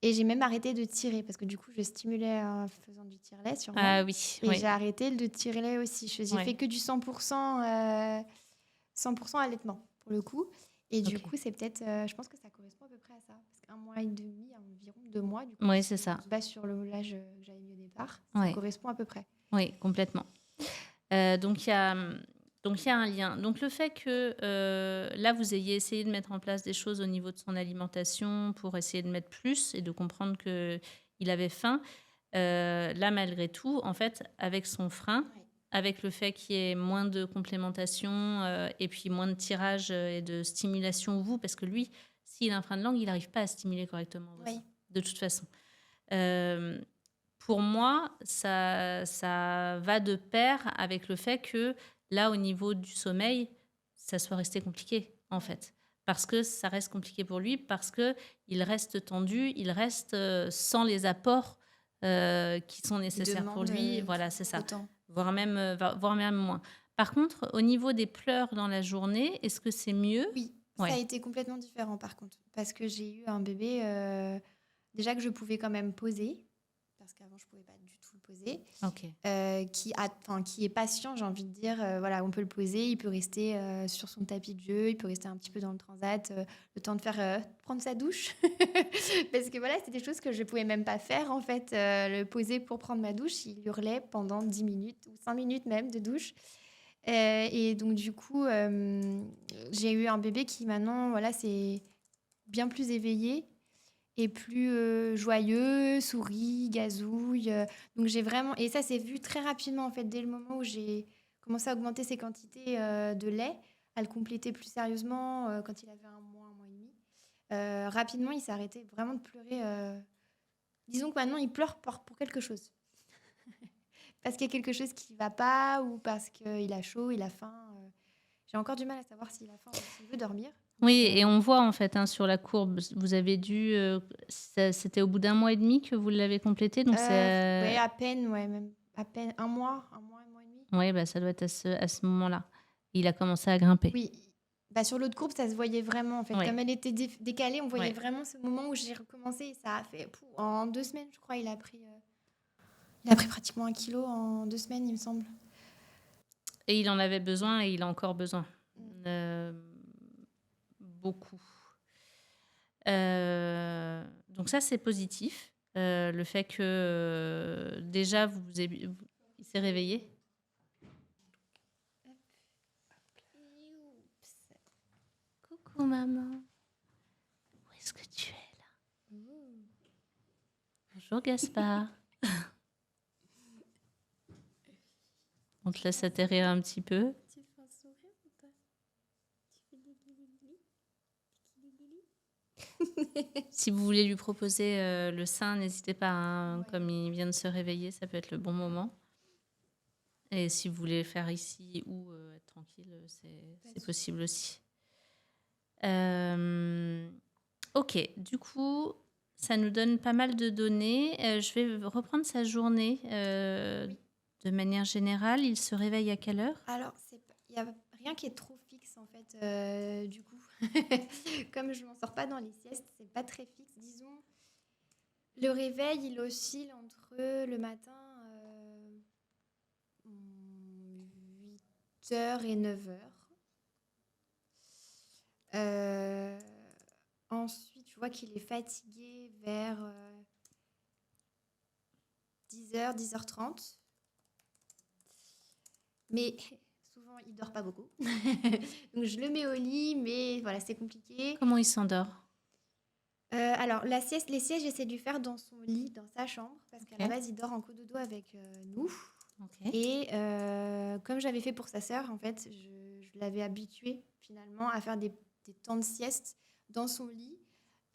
Et j'ai même arrêté de tirer parce que du coup, je stimulais en faisant du tire-lait sûrement. Ah oui, Et j'ai oui. arrêté de tirer-lait aussi. J'ai Ouais. fait que du 100%, 100% allaitement pour le coup. Et du Ok. coup, c'est peut-être, je pense que ça correspond à peu près à ça. Parce qu'un mois et demi, environ 2 mois, du coup, Oui, si c'est ça. on se base sur l'âge que j'avais mis au départ, ça Ouais. correspond à peu près. Oui, complètement. Donc, il y a un lien. Donc, le fait que là, vous ayez essayé de mettre en place des choses au niveau de son alimentation pour essayer de mettre plus et de comprendre qu'il avait faim, là, malgré tout, en fait, avec son frein, Ouais. avec le fait qu'il y ait moins de complémentation et puis moins de tirage et de stimulation, parce que lui, s'il a un frein de langue, il n'arrive pas à stimuler correctement vos Oui. seins, de toute façon. Euh, pour moi, ça va de pair avec le fait que là, au niveau du sommeil, ça soit resté compliqué, en Ouais. fait. Parce que ça reste compliqué pour lui, parce qu'il reste tendu, il reste sans les apports qui sont Il nécessaires pour demande lui. Voilà, c'est ça. autant. Voire même moins. Par contre, au niveau des pleurs dans la journée, est-ce que c'est mieux? Oui, ça a Ouais. été complètement différent par contre. Parce que j'ai eu un bébé, déjà que je pouvais quand même poser, parce qu'avant je pouvais pas du tout le poser, Ok. qui est patient, j'ai envie de dire. Voilà, on peut le poser, il peut rester sur son tapis de jeu, il peut rester un petit peu dans le transat, le temps de prendre sa douche. Parce que voilà, c'était des choses que je pouvais même pas faire en fait. Le poser pour prendre ma douche, il hurlait pendant 10 minutes ou 5 minutes même de douche. Et donc du coup, j'ai eu un bébé qui maintenant, voilà, c'est bien plus éveillé et plus joyeux, sourit, gazouille. Donc j'ai vraiment... Et ça s'est vu très rapidement, en fait, dès le moment où j'ai commencé à augmenter ses quantités de lait, à le compléter plus sérieusement quand il avait un mois et demi. Rapidement, il s'est arrêté vraiment de pleurer. Disons que maintenant, il pleure pour quelque chose. Parce qu'il y a quelque chose qui ne va pas ou parce qu'il a chaud, il a faim. J'ai encore du mal à savoir s'il a faim ou s'il veut dormir. Oui, et on voit en fait sur la courbe, vous avez dû, c'était au bout d'un mois et demi que vous l'avez complété, donc Ouais, à peine, ouais, même à peine un mois et demi. ouais, bah, ça doit être à ce moment-là. Il a commencé à grimper. Oui, bah, sur l'autre courbe, ça se voyait vraiment en fait. Ouais. Comme elle était décalée, on voyait Ouais. vraiment ce moment où j'ai recommencé et ça a fait en 2 semaines, je crois, il a pris pratiquement 1 kilo en 2 semaines, il me semble. Et il en avait besoin et il a encore besoin. Beaucoup. Donc ça, c'est positif. Le fait que déjà, il s'est réveillé. Coucou maman. Où est-ce que tu es là? Bonjour Gaspard. On te laisse atterrir un petit peu. Tu fais un sourire ou pas? Tu fais des Si vous voulez lui proposer le sein, n'hésitez pas. Hein, Ouais. comme il vient de se réveiller, ça peut être le bon moment. Et si vous voulez le faire ici ou être tranquille, c'est possible aussi. Ok, du coup, ça nous donne pas mal de données. Je vais reprendre sa journée de manière générale. Il se réveille à quelle heure? Alors, il n'y a rien qui est trop fixe en fait, du coup. Comme je m'en sors pas dans les siestes, c'est pas très fixe. Disons, le réveil, il oscille entre le matin 8h et 9h. Ensuite, je vois qu'il est fatigué vers 10h, 10h30. Mais souvent, il dort pas beaucoup. Donc, je le mets au lit, mais voilà, c'est compliqué. Comment il s'endort? Alors, les siestes, j'essaie de lui faire dans son lit, dans sa chambre, parce qu'à la base, il dort en cododo avec nous. Ok. Et comme j'avais fait pour sa sœur, en fait, je l'avais habitué finalement à faire des temps de sieste dans son lit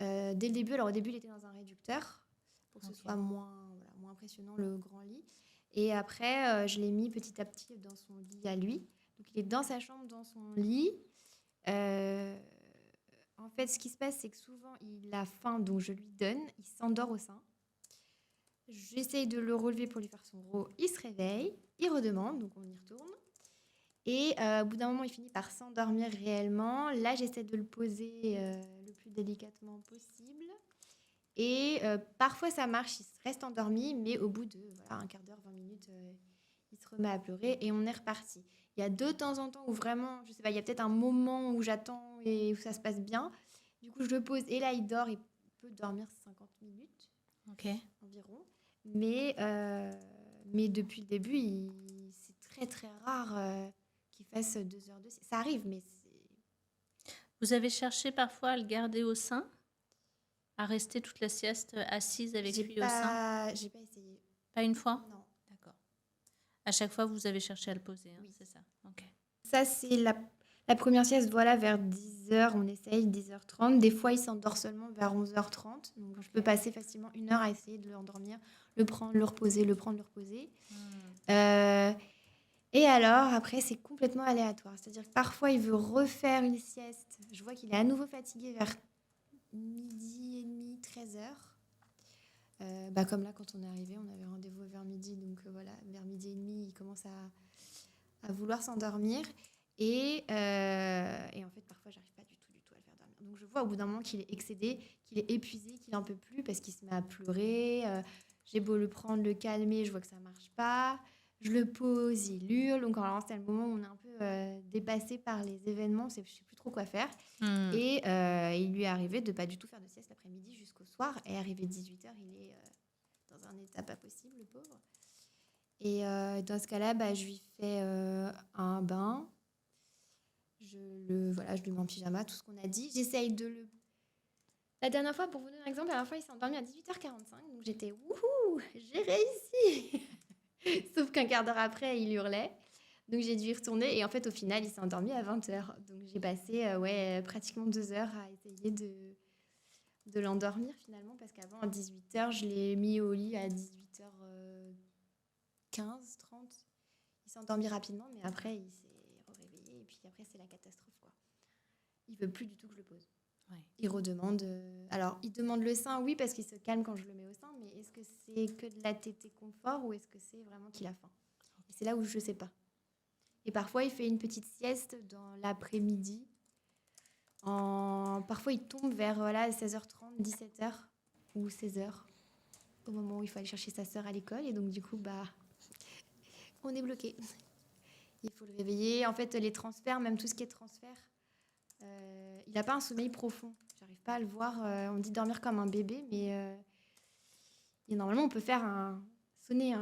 dès le début. Alors, au début, il était dans un réducteur pour que ce soit moins impressionnant, le grand lit. Et après, je l'ai mis petit à petit dans son lit à lui. Donc, il est dans sa chambre, dans son lit. En fait, ce qui se passe, c'est que souvent, il a faim, donc je lui donne. Il s'endort au sein. J'essaye de le relever pour lui faire son ro. Il se réveille, il redemande, donc on y retourne. Et au bout d'un moment, il finit par s'endormir réellement. Là, j'essaie de le poser le plus délicatement possible. Et parfois, ça marche, il reste endormi, mais au bout de un quart d'heure, 20 minutes, il se remet à pleurer et on est reparti. Il y a de temps en temps où vraiment, je sais pas, il y a peut-être un moment où j'attends et où ça se passe bien. Du coup, je le pose et là, il dort. Il peut dormir 50 minutes Ok. environ. Mais depuis le début, c'est très très rare qu'il fasse 2 heures de sieste. Ça arrive, mais Vous avez cherché parfois à le garder au sein, à rester toute la sieste assise avec lui au sein? j'ai pas essayé. Pas une fois? Non. D'accord. À chaque fois, vous avez cherché à le poser, hein, Oui. c'est ça? Ok. Ça, c'est la première sieste, voilà, vers 10 heures, on essaye, 10h30. Des fois, il s'endort seulement vers 11h30. Donc, je peux passer facilement 1 heure à essayer de l'endormir, le prendre, le reposer, le prendre, le reposer. Euh, et alors, après, c'est complètement aléatoire. C'est-à-dire que parfois, il veut refaire une sieste. Je vois qu'il est à nouveau fatigué vers midi et demi, 13h. Comme là, quand on est arrivé, on avait rendez-vous vers midi. Donc voilà, vers midi et demi, il commence à vouloir s'endormir. Et en fait, parfois, j'arrive pas du tout à le faire dormir. Donc, je vois au bout d'un moment qu'il est excédé, qu'il est épuisé, qu'il n'en peut plus parce qu'il se met à pleurer. J'ai beau le prendre, le calmer, je vois que ça marche pas. Je le pose, il hurle. Donc, alors, c'est le moment où on est un peu dépassé par les événements. Je sais plus trop quoi faire. Et il lui est arrivé de pas du tout faire de sieste l'après-midi jusqu'au soir. Et arrivé 18h, il est dans un état pas possible, le pauvre. Et dans ce cas-là, je lui fais un bain. Je lui mets en pyjama, tout ce qu'on a dit. J'essaye de le... La dernière fois, pour vous donner un exemple, la dernière fois, il s'est endormi à 18h45. Donc j'étais, wouhou, j'ai réussi. Sauf qu'un quart d'heure après, il hurlait. Donc j'ai dû y retourner. Et en fait, au final, il s'est endormi à 20h. Donc j'ai passé pratiquement 2 heures à essayer de l'endormir finalement. Parce qu'avant, à 18h, je l'ai mis au lit à 18h15, 30. Il s'est endormi rapidement, mais après, il s'est réveillé. Et puis après, c'est la catastrophe, quoi. Il veut plus du tout que je le pose. Ouais. Il redemande... Alors, il demande le sein, oui, parce qu'il se calme quand je le mets au sein. Mais est-ce que c'est que de la tétée confort ou est-ce que c'est vraiment qu'il a faim? Et c'est là où je ne sais pas. Et parfois, il fait une petite sieste dans l'après-midi. Parfois, il tombe vers 16h30, 17h ou 16h, au moment où il faut aller chercher sa sœur à l'école. Et donc, du coup, on est bloqué. Il faut le réveiller. En fait, les transferts, même tout ce qui est transfert, il n'a pas un sommeil profond. J'arrive pas à le voir. On dit dormir comme un bébé, mais et normalement, on peut faire sonner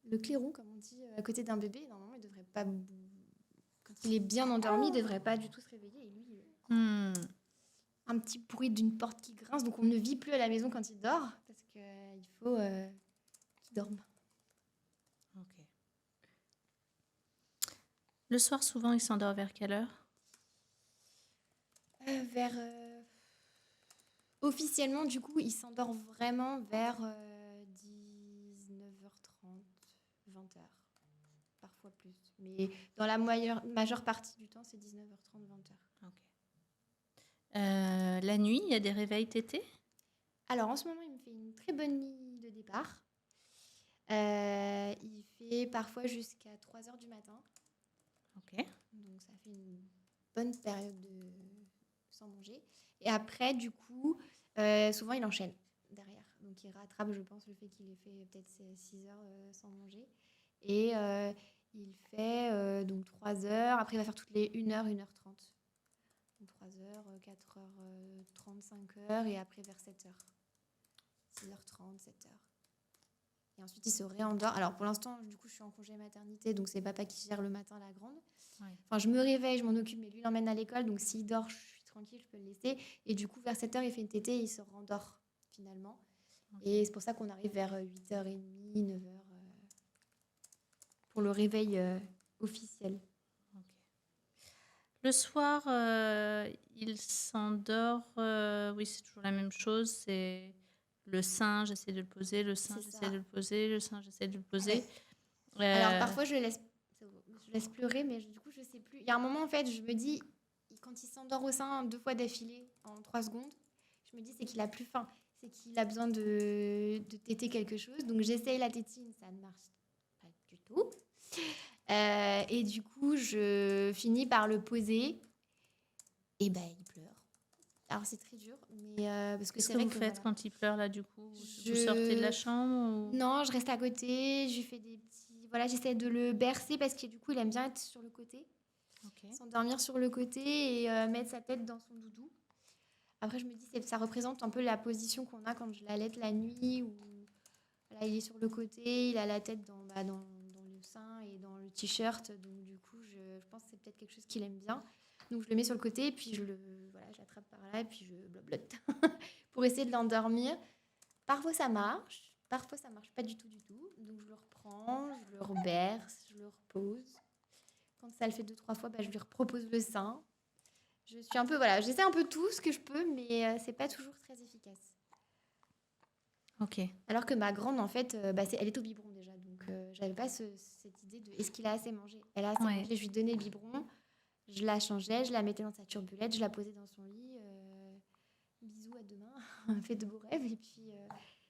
le clairon, comme on dit, à côté d'un bébé. Normalement, il devrait pas... Quand il est bien endormi, il ne devrait pas du tout se réveiller. Et lui, un petit bruit d'une porte qui grince. Donc, on ne vit plus à la maison quand il dort, parce qu'il faut qu'il dorme. Ok. Le soir, souvent, il s'endort vers quelle heure? Officiellement, du coup, il s'endort vraiment vers 19h30, 20h. Parfois plus. Mais dans la majeure partie du temps, c'est 19h30, 20h. Ok. La nuit, il y a des réveils tétés? Alors, en ce moment, il me fait une très bonne nuit de départ. Il fait parfois jusqu'à 3h du matin. Ok. Donc, ça fait une bonne période sans manger. Et après, du coup, souvent, il enchaîne derrière. Donc, il rattrape, je pense, le fait qu'il ait fait peut-être 6 heures sans manger. Et il fait donc 3 heures. Après, il va faire toutes les 1h, 1h30. Donc, 3 heures, 4h30, 5h. Et après, vers 7h. 6h30, 7h. Et ensuite, il se réendort. Alors, pour l'instant, du coup, je suis en congé maternité. Donc, c'est papa qui gère le matin la grande. Ouais. Enfin, je me réveille, je m'en occupe. Mais lui, il l'emmène à l'école. Donc, s'il dort, je suis tranquille, je peux le laisser. Et du coup, vers 7h, il fait une tétée et il se rendort, finalement. Okay. Et c'est pour ça qu'on arrive vers 8h30, 9h pour le réveil officiel. Okay. Le soir, il s'endort. Oui, c'est toujours la même chose. C'est le sein, j'essaie de le poser. Le sein, j'essaie de le poser. Le sein, j'essaie de le poser. Ouais. Alors, parfois, je laisse pleurer, mais du coup, je sais plus. Il y a un moment, en fait, je me dis, quand il s'endort au sein 2 fois d'affilée en 3 secondes, je me dis, c'est qu'il a plus faim. C'est qu'il a besoin de téter quelque chose. Donc, j'essaye la tétine, ça ne marche pas du tout. Et du coup, je finis par le poser et ben, il pleure. Alors c'est très dur, mais parce que Qu'est-ce c'est que vrai vous que faites voilà. quand il pleure là du coup? Vous sortez de la Je chambre ou... Non, je reste à côté, je lui fais des petits voilà, j'essaie de le bercer parce que du coup, il aime bien être sur le côté, Ok. s'endormir sur le côté et mettre sa tête dans son doudou. Après, je me dis ça représente un peu la position qu'on a quand je l'allaite la nuit où voilà, il est sur le côté, il a la tête dans le sein et dans le t-shirt. Donc, du coup, je pense que c'est peut-être quelque chose qu'il aime bien. Donc, je le mets sur le côté et puis voilà, je l'attrape par là et puis je blablote pour essayer de l'endormir. Parfois, ça marche. Parfois, ça marche pas du tout, du tout. Donc, je le reprends, je le reberce, je le repose. Quand ça le fait 2, 3 fois, bah, je lui repropose le sein. Je suis un peu, voilà, j'essaie un peu tout ce que je peux, mais c'est pas toujours très efficace. Ok. Alors que ma grande, en fait, bah, elle est au biberon déjà. Donc, j'avais pas cette idée de est-ce qu'il a assez mangé. Elle a assez Ouais. mangé, je lui donnais le biberon, je la changeais, je la mettais dans sa turbulette, je la posais dans son lit. Bisous, à demain, fais de beaux rêves. Et puis,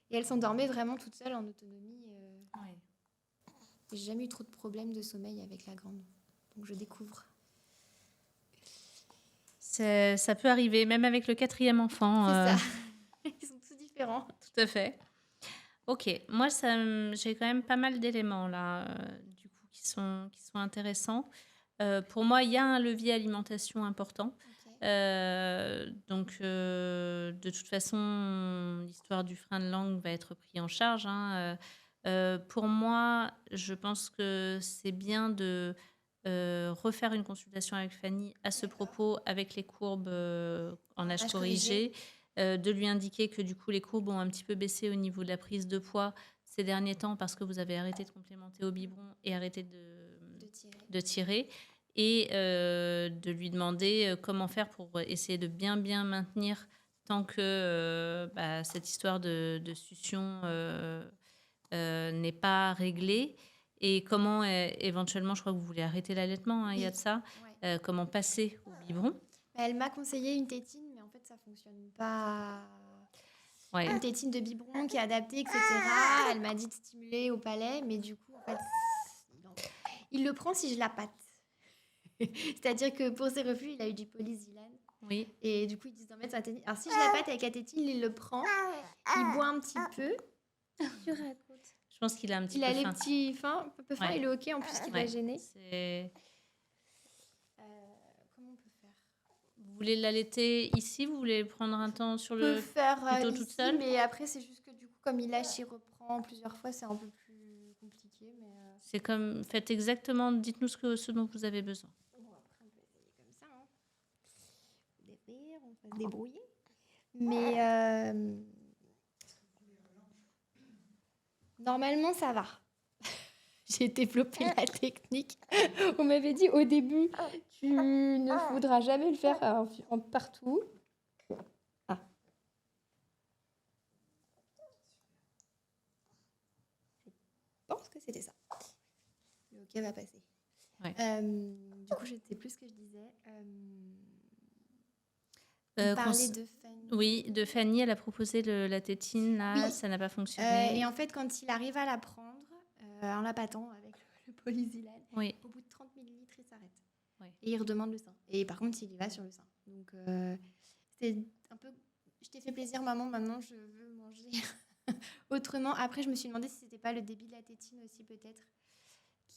et elle s'endormait vraiment toute seule en autonomie. Ouais. J'ai jamais eu trop de problèmes de sommeil avec la grande. Donc, je découvre. Ça peut arriver, même avec le 4e enfant. C'est ça. Ils sont tous différents. Tout à fait. Ok, moi j'ai quand même pas mal d'éléments là, du coup, qui sont intéressants. Pour moi, il y a un levier alimentation important. Ok. Donc, de toute façon, l'histoire du frein de langue va être pris en charge, hein. Pour moi, je pense que c'est bien de refaire une consultation avec Fanny à ce D'accord. propos, avec les courbes en âge Âge corrigé. corrigé, de lui indiquer que du coup les courbes ont un petit peu baissé au niveau de la prise de poids ces derniers temps parce que vous avez arrêté de complémenter au biberon et arrêté De tirer. de tirer, et de lui demander comment faire pour essayer de bien maintenir tant que cette histoire de succion n'est pas réglée, et comment éventuellement, je crois que vous voulez arrêter l'allaitement, hein, il y a de ça, Ouais. comment passer au biberon. Elle m'a conseillé une tétine, mais en fait, ça fonctionne pas. Ouais. Une tétine de biberon qui est adaptée, etc. Elle m'a dit de stimuler au palais, mais du coup, en fait, il le prend si je la pâte. C'est-à-dire que pour ses reflux, il a eu du polysylane. Oui. Et du coup, ils disent d'en mettre sur la tétine. Alors, si je la pâte avec la tétine, il le prend, il boit un petit peu. Tu racontes. Je pense qu'il a un petit Il peu a les faim. petits fins, un peu faim, Ouais. il est OK en plus, qu'il va Ouais. gêner. Comment on peut faire? Vous voulez l'allaiter ici? Vous voulez prendre un temps sur On peut le... faire plutôt ici, toute seule? mais après, c'est juste que du coup, comme il lâche, il reprend plusieurs fois, c'est un peu plus compliqué. Mais C'est comme... Faites exactement... Dites-nous ce dont vous avez besoin. bon, après, on peut essayer comme ça. Hein. On peut se débrouiller. Mais normalement, ça va. J'ai développé la technique. On m'avait dit au début, tu ne voudras jamais le faire partout. Ah. Je pense que c'était ça. Le OK va passer. Ouais. Du coup, je ne sais plus ce que je disais. Euh, On parlait cons- de Fanny. Oui, de Fanny, elle a proposé la tétine, là, Oui. ça n'a pas fonctionné. Et en fait, quand il arrive à la prendre, en la pâtant avec le polysylane, Oui, au bout de 30 millilitres, il s'arrête. Oui. Et il redemande le sein. Et par contre, il y va sur le sein. Donc, c'est un peu... Je t'ai fait plaisir, maman, maintenant je veux manger autrement. Après, je me suis demandé si c'était pas le débit de la tétine aussi, peut-être.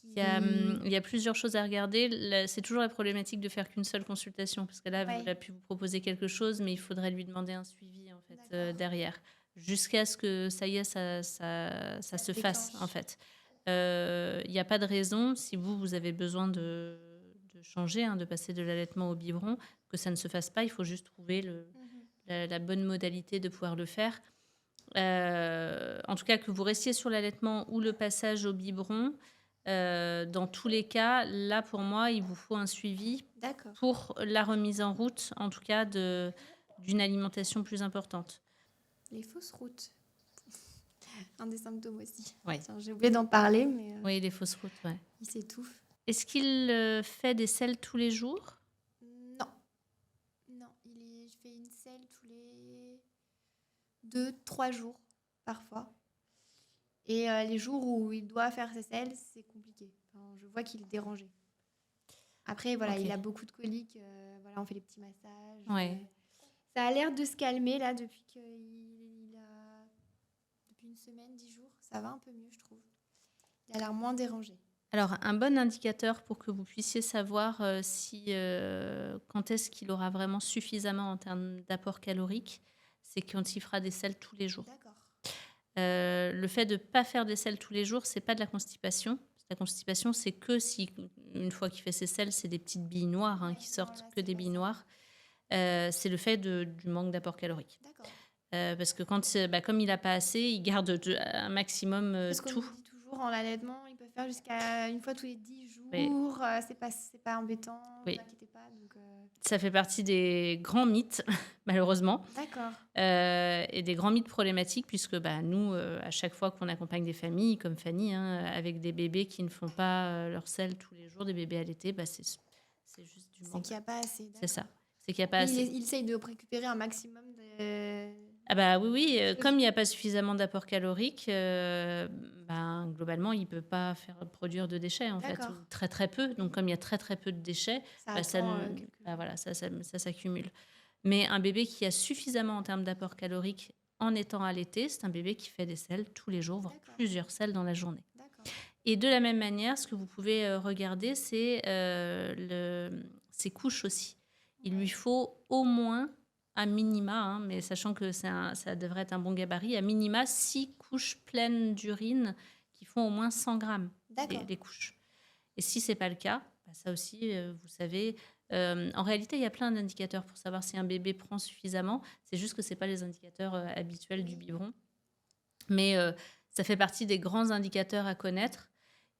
il y a plusieurs choses à regarder. C'est toujours la problématique de faire qu'une seule consultation, parce que là, Ouais. elle a pu vous proposer quelque chose, mais il faudrait lui demander un suivi, en fait, D'accord. derrière, jusqu'à ce que, ça y est, ça se fasse, déclenche. en fait. Il n'y a pas de raison, si vous avez besoin de changer, hein, de passer de l'allaitement au biberon, que ça ne se fasse pas. Il faut juste trouver la bonne modalité de pouvoir le faire. En tout cas, que vous restiez sur l'allaitement ou le passage au biberon, dans tous les cas, là, pour moi, il vous faut un suivi D'accord. pour la remise en route, en tout cas, d'une alimentation plus importante. Les fausses routes. Un des symptômes aussi. Oui. Tiens, j'ai oublié d'en parler, mais Oui, les fausses routes, ouais. il s'étouffe. Est-ce qu'il fait des selles tous les jours? Non. Non, je fais une selle tous les 2-3 jours, parfois. Et les jours où il doit faire ses selles, c'est compliqué. Enfin, je vois qu'il est dérangé. Après, voilà, Ok. il a beaucoup de coliques. Voilà, on fait les petits massages. Ouais. Ça a l'air de se calmer là depuis depuis une semaine, 10 jours. Ça va un peu mieux, je trouve. Il a l'air moins dérangé. Alors, un bon indicateur pour que vous puissiez savoir quand est-ce qu'il aura vraiment suffisamment en termes d'apport calorique, c'est quand il fera des selles tous les jours. D'accord. Le fait de ne pas faire des selles tous les jours, c'est pas de la constipation. La constipation, c'est que si, une fois qu'il fait ses selles, c'est des petites billes noires Ouais, qui non, sortent, là, que c'est des pas billes ça. noires. C'est le fait du manque d'apport calorique. D'accord. Parce que comme il n'a pas assez, il garde un maximum Parce qu'on tout. nous dit toujours en l'allaitement, il peut faire jusqu'à une fois tous les 10 Mais jours. C'est pas embêtant, oui, vous inquiétez pas. Donc, ça fait partie des grands mythes, malheureusement. d'accord. Et des grands mythes problématiques, puisque nous, à chaque fois qu'on accompagne des familles, comme Fanny, avec des bébés qui ne font pas leur selle tous les jours, des bébés allaités, c'est juste du C'est manque. qu'il n'y a pas assez. C'est ça. D'accord. C'est qu'il n'y a pas assez. Il essaye de récupérer un maximum de Ah bah oui, choses. comme il n'y a pas suffisamment d'apport calorique, globalement, il ne peut pas faire produire de déchets, en fait, D'accord. ou très très peu. Donc, comme il y a très très peu de déchets, Ça attend quelques jours. voilà, ça s'accumule. Mais un bébé qui a suffisamment en termes d'apport calorique en étant allaité, c'est un bébé qui fait des selles tous les jours, voire D'accord. plusieurs selles dans la journée. D'accord. Et de la même manière, ce que vous pouvez regarder, c'est ses couches aussi. Il lui faut au moins, à minima, mais sachant que ça devrait être un bon gabarit, à minima 6 couches pleines d'urine qui font au moins 100 grammes, D'accord. les couches. Et si ce n'est pas le cas, ça aussi, vous savez, en réalité, il y a plein d'indicateurs pour savoir si un bébé prend suffisamment. C'est juste que ce n'est pas les indicateurs habituels du biberon. Mais ça fait partie des grands indicateurs à connaître.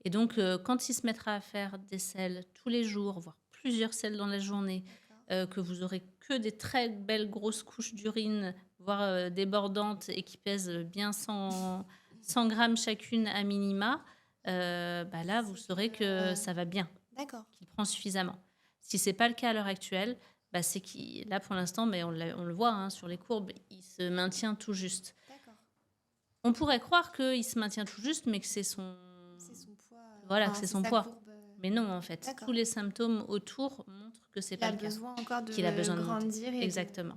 Et donc, quand il se mettra à faire des selles tous les jours, voire plusieurs selles dans la journée, que vous aurez que des très belles grosses couches d'urine, voire débordantes, et qui pèsent bien 100 grammes chacune à minima, là, vous saurez que ça va bien, D'accord. qu'il prend suffisamment. Si ce n'est pas le cas à l'heure actuelle, c'est qu'il, là, pour l'instant, mais on le voit sur les courbes, il se maintient tout juste. D'accord. On pourrait croire qu'il se maintient tout juste, mais que c'est son poids. Voilà, que c'est son sa poids. courbe, Mais non, en fait, D'accord. tous les symptômes autour montrent que c'est Il pas a le cas. besoin encore de Qu'il a besoin de monter. grandir. Exactement.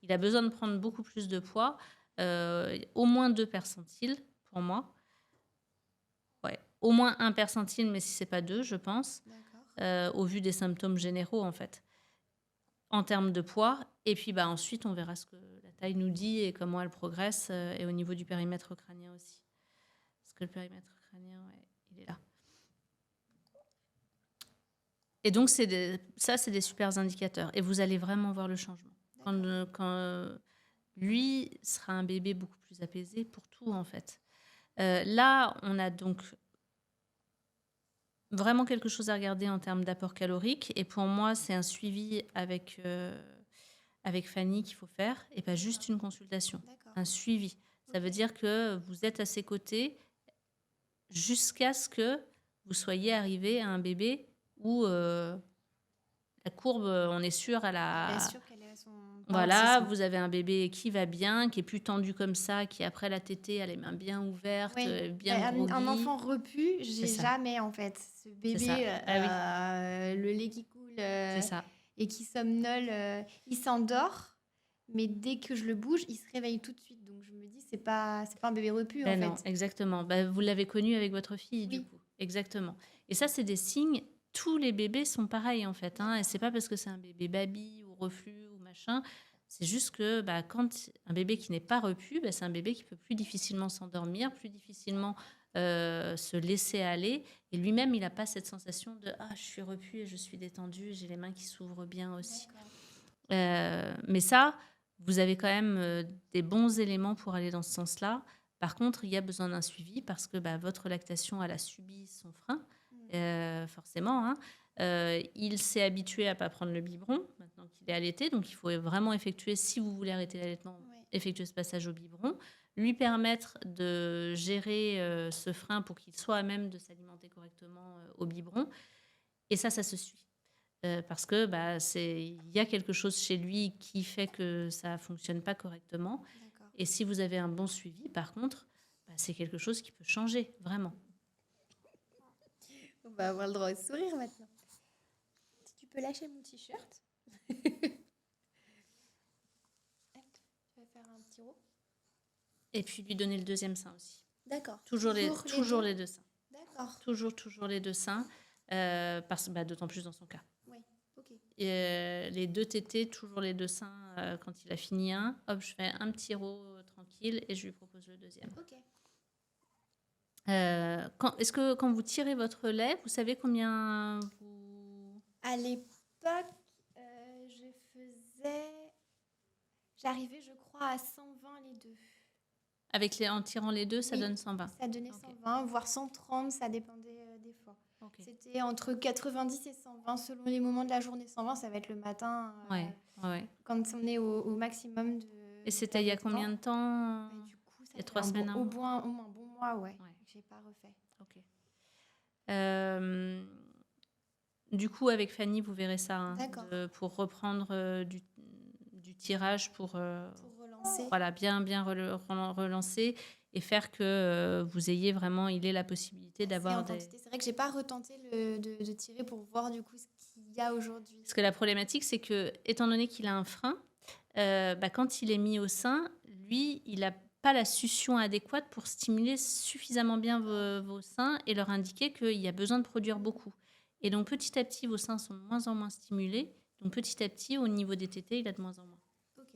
Il a besoin de prendre beaucoup plus de poids, au moins 2 percentiles pour moi. Ouais, au moins 1 percentile, mais si c'est pas 2, je pense, au vu des symptômes généraux, en fait, en termes de poids. Et puis ensuite, on verra ce que la taille nous dit et comment elle progresse, et au niveau du périmètre crânien aussi. Parce que le périmètre crânien, il est là. Et donc, c'est des super indicateurs. Et vous allez vraiment voir le changement. Quand lui sera un bébé beaucoup plus apaisé pour tout, en fait. Là, on a donc vraiment quelque chose à regarder en termes d'apport calorique. Et pour moi, c'est un suivi avec Fanny qu'il faut faire, et pas juste une consultation. Un suivi. Ça veut dire que vous êtes à ses côtés jusqu'à ce que vous soyez arrivé à un bébé où la courbe, on est sûr, elle a... qu'elle est à son... Voilà, vous avez un bébé qui va bien, qui est plus tendu comme ça, qui après la tétée a les mains bien ouvertes, bien groggy. Un enfant repu, j'ai jamais, en fait. Ce bébé, le lait qui coule et qui somnole, il s'endort, mais dès que je le bouge, il se réveille tout de suite. Donc je me dis, c'est pas un bébé repu, en non, fait. exactement. Vous l'avez connu avec votre fille, du coup. Exactement. Et ça, c'est des signes. Tous les bébés sont pareils, en fait. Et c'est pas parce que c'est un bébé baby ou reflux ou machin. C'est juste que quand un bébé qui n'est pas repu, c'est un bébé qui peut plus difficilement s'endormir, plus difficilement se laisser aller. Et lui-même, il n'a pas cette sensation de « Ah, je suis repu et je suis détendue, j'ai les mains qui s'ouvrent bien aussi ». Mais ça, vous avez quand même des bons éléments pour aller dans ce sens-là. Par contre, il y a besoin d'un suivi parce que votre lactation, elle a subi son frein, forcément. Il s'est habitué à ne pas prendre le biberon, maintenant qu'il est allaité. Donc, il faut vraiment effectuer, si vous voulez arrêter l'allaitement, effectuer ce passage au biberon, lui permettre de gérer ce frein pour qu'il soit à même de s'alimenter correctement au biberon. Et ça se suit. Parce que y a quelque chose chez lui qui fait que ça ne fonctionne pas correctement. Et si vous avez un bon suivi, par contre, c'est quelque chose qui peut changer, vraiment. On va avoir le droit au sourire maintenant. Si tu peux lâcher mon t-shirt. Hop, tu vas faire un petit row. Et puis lui donner le deuxième sein aussi. D'accord. Toujours deux. les deux seins. D'accord. Toujours les deux seins, d'autant plus dans son cas. Oui, ok. Et, les deux tétés, toujours les deux seins. Quand il a fini un, hop, je fais un petit row tranquille et je lui propose le deuxième. Ok. Est-ce que quand vous tirez votre lait, vous savez combien vous... À l'époque, j'arrivais, je crois, à 120 les deux. En tirant les deux, ça donne 120. Ça donnait Ok. 120, voire 130, ça dépendait des fois. Ok. C'était entre 90 et 120 selon les moments de la journée. 120, ça va être le matin, Ouais. quand on est au maximum de... Et c'était il y a combien de temps? Du coup, ça Il y a fait 3 semaines, un au mois. moins un bon mois, ouais. Ouais. J'ai pas refait. Ok. Du coup, avec Fanny, vous verrez ça. Hein, D'accord. Pour reprendre du tirage, pour relancer. voilà, bien relancer et faire que vous ayez vraiment, il ait la possibilité d'avoir des... C'est vrai que j'ai pas retenté de tirer pour voir du coup ce qu'il y a aujourd'hui. Parce que la problématique, c'est que, étant donné qu'il a un frein, quand il est mis au sein, lui, il n'a pas la succion adéquate pour stimuler suffisamment bien vos seins et leur indiquer qu'il y a besoin de produire beaucoup. Et donc, petit à petit, vos seins sont de moins en moins stimulés. Donc, petit à petit, au niveau des tétés, il a de moins en moins,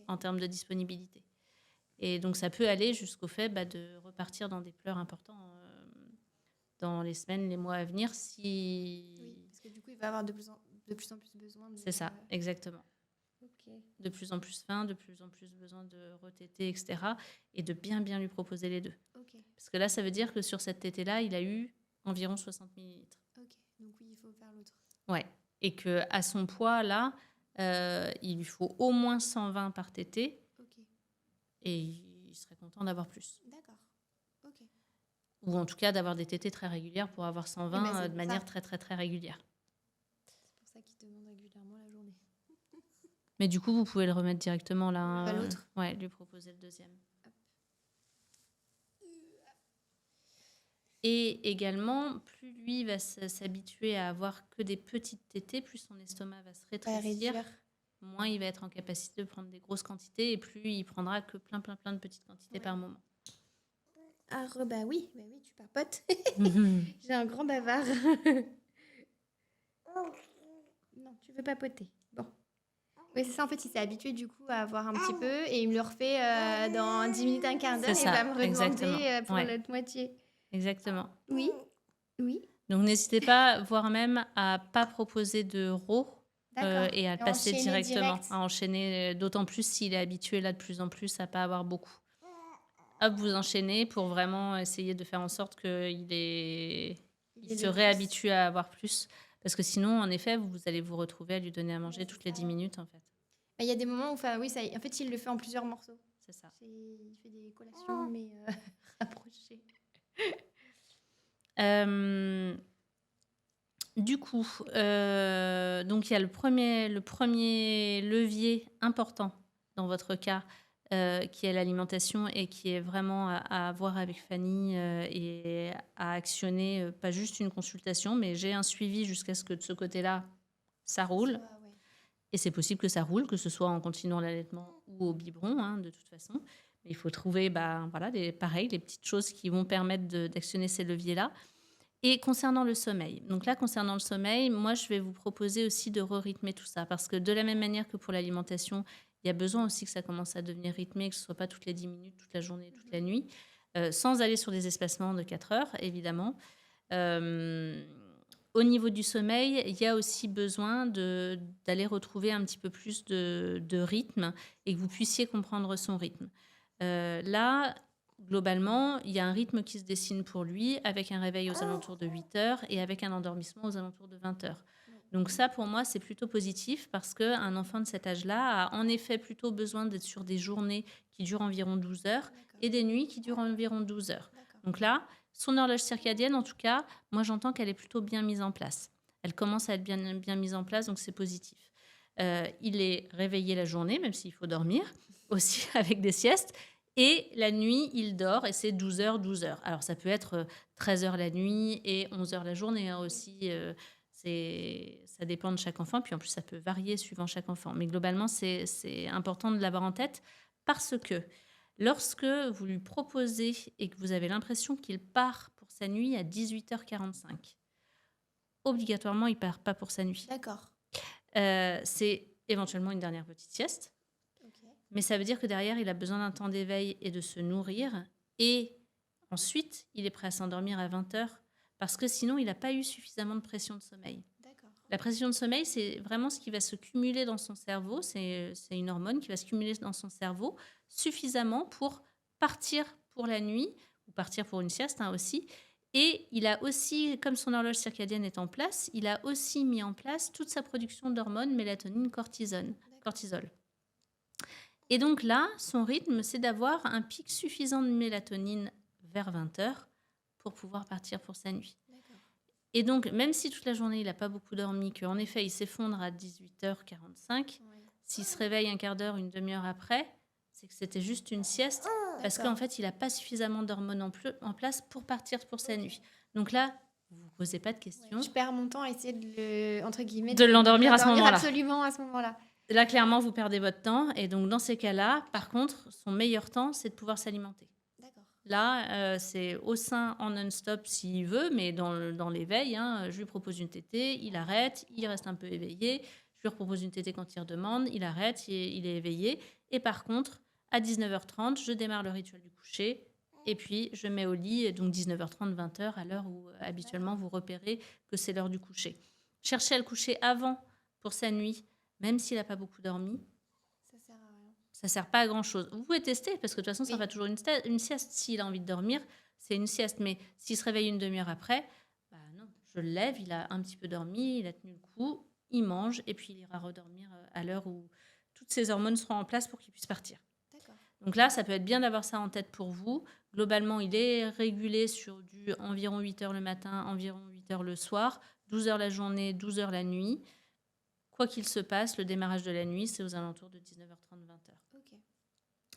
en termes de disponibilité. Et donc, ça peut aller jusqu'au fait de repartir dans des pleurs importants dans les semaines, les mois à venir. Oui, parce que du coup, il va avoir de plus en plus besoin de... C'est ça, exactement. Ok. De plus en plus faim, de plus en plus besoin de retéter, etc. Et de bien lui proposer les deux. Ok. Parce que là, ça veut dire que sur cette tétée-là, il a eu environ 60 millilitres. Ok, donc oui, il faut faire l'autre. Ouais. Et qu'à son poids, là, il lui faut au moins 120 par tétée. Ok. Et il serait content d'avoir plus. D'accord. Ok. Ou en tout cas, d'avoir des tétées très régulières pour avoir 120 de manière ça. très, très, très régulière. C'est pour ça qu'il demande régulièrement la journée. Mais du coup, vous pouvez le remettre directement là. L'autre. Ouais, lui proposer le deuxième. Hop. Et également, plus lui va s'habituer à avoir que des petites tétées, plus son estomac va se rétrécir, moins il va être en capacité de prendre des grosses quantités et plus il prendra que plein de petites quantités par moment. Ah, bah oui, tu papotes. J'ai un grand bavard. Non, tu veux papoter. Bon. Oui, c'est ça, en fait, il s'est habitué du coup à avoir un petit peu et il me le refait dans 10 minutes, un quart d'heure et il va me redemander pour l'autre moitié. Exactement. Oui. Donc n'hésitez pas, voire même à pas proposer de row et à passer directement, à enchaîner, d'autant plus s'il est habitué là de plus en plus à pas avoir beaucoup. Hop, vous enchaînez pour vraiment essayer de faire en sorte qu'il se réhabitue à avoir plus. Parce que sinon, en effet, vous allez vous retrouver à lui donner à manger toutes les 10 minutes, en fait. Il y a des moments où, en fait, il le fait en plusieurs morceaux. C'est ça. Il fait des collations, mais rapprochées. Du coup, donc il y a le premier levier important dans votre cas, qui est l'alimentation et qui est vraiment à voir avec Fanny et à actionner, pas juste une consultation, mais j'ai un suivi jusqu'à ce que de ce côté-là, ça roule. Et c'est possible que ça roule, que ce soit en continuant l'allaitement ou au biberon, hein, de toute façon. Mais il faut trouver les petites choses qui vont permettre d'actionner ces leviers-là. Et concernant le sommeil, moi, je vais vous proposer aussi de re-rythmer tout ça. Parce que de la même manière que pour l'alimentation, il y a besoin aussi que ça commence à devenir rythmé, que ce ne soit pas toutes les 10 minutes, toute la journée, toute la nuit, sans aller sur des espacements de 4 heures, évidemment. Au niveau du sommeil, il y a aussi besoin d'aller retrouver un petit peu plus de rythme et que vous puissiez comprendre son rythme. Là, globalement, il y a un rythme qui se dessine pour lui avec un réveil aux alentours de 8 heures et avec un endormissement aux alentours de 20 heures. Donc ça, pour moi, c'est plutôt positif parce qu'un enfant de cet âge-là a en effet plutôt besoin d'être sur des journées qui durent environ 12 heures et des nuits qui durent environ 12 heures. Donc là, son horloge circadienne, en tout cas, moi, j'entends qu'elle est plutôt bien mise en place. Elle commence à être bien mise en place, donc c'est positif. Il est réveillé la journée, même s'il faut dormir, aussi avec des siestes. Et la nuit, il dort et c'est 12 heures, 12 heures. Alors, ça peut être 13 heures la nuit et 11 heures la journée aussi. Ça dépend de chaque enfant. Puis en plus, ça peut varier suivant chaque enfant. Mais globalement, c'est important de l'avoir en tête parce que lorsque vous lui proposez et que vous avez l'impression qu'il part pour sa nuit à 18h45, obligatoirement, il ne part pas pour sa nuit. D'accord. C'est éventuellement une dernière petite sieste. Ok. Mais ça veut dire que derrière, il a besoin d'un temps d'éveil et de se nourrir. Et ensuite, il est prêt à s'endormir à 20h parce que sinon, il n'a pas eu suffisamment de pression de sommeil. D'accord. La pression de sommeil, c'est vraiment ce qui va se cumuler dans son cerveau. C'est une hormone qui va se cumuler dans son cerveau suffisamment pour partir pour la nuit ou partir pour une sieste aussi. Et il a aussi, comme son horloge circadienne est en place, il a aussi mis en place toute sa production d'hormones mélatonine, cortisol. Et donc là, son rythme, c'est d'avoir un pic suffisant de mélatonine vers 20h pour pouvoir partir pour sa nuit. D'accord. Et donc, même si toute la journée, il n'a pas beaucoup dormi, qu'en effet, il s'effondre à 18h45, Ouais. s'il se réveille un quart d'heure, une demi-heure après, c'est que c'était juste une sieste, parce D'accord. qu'en fait, il n'a pas suffisamment d'hormones en place pour partir pour sa nuit. Donc là, vous ne vous posez pas de questions. Ouais, je perds mon temps à essayer de le, entre guillemets, De l'endormir à ce moment-là. Absolument à ce moment-là. Là, clairement, vous perdez votre temps. Et donc, dans ces cas-là, par contre, son meilleur temps, c'est de pouvoir s'alimenter. D'accord. Là, c'est au sein en non-stop s'il veut, mais dans l'éveil, je lui propose une tétée, il arrête, il reste un peu éveillé. Je lui propose une tétée quand il redemande, il arrête, il est éveillé. Et par contre, à 19h30, je démarre le rituel du coucher. Et puis, je mets au lit, donc 19h30, 20h, à l'heure où habituellement vous repérez que c'est l'heure du coucher. Cherchez à le coucher avant pour sa nuit, même s'il n'a pas beaucoup dormi. Ça sert à rien. Ça ne sert pas à grand-chose. Vous pouvez tester, parce que de toute façon, ça Oui. fera toujours une sieste. S'il a envie de dormir, c'est une sieste. Mais s'il se réveille une demi-heure après, bah non, je le lève, il a un petit peu dormi, il a tenu le coup, il mange, et puis il ira redormir à l'heure où toutes ses hormones seront en place pour qu'il puisse partir. D'accord. Donc là, ça peut être bien d'avoir ça en tête pour vous. Globalement, il est régulé sur environ 8 heures le matin, environ 8 heures le soir, 12 heures la journée, 12 heures la nuit. Quoi qu'il se passe, le démarrage de la nuit, c'est aux alentours de 19h30, 20h. Ok.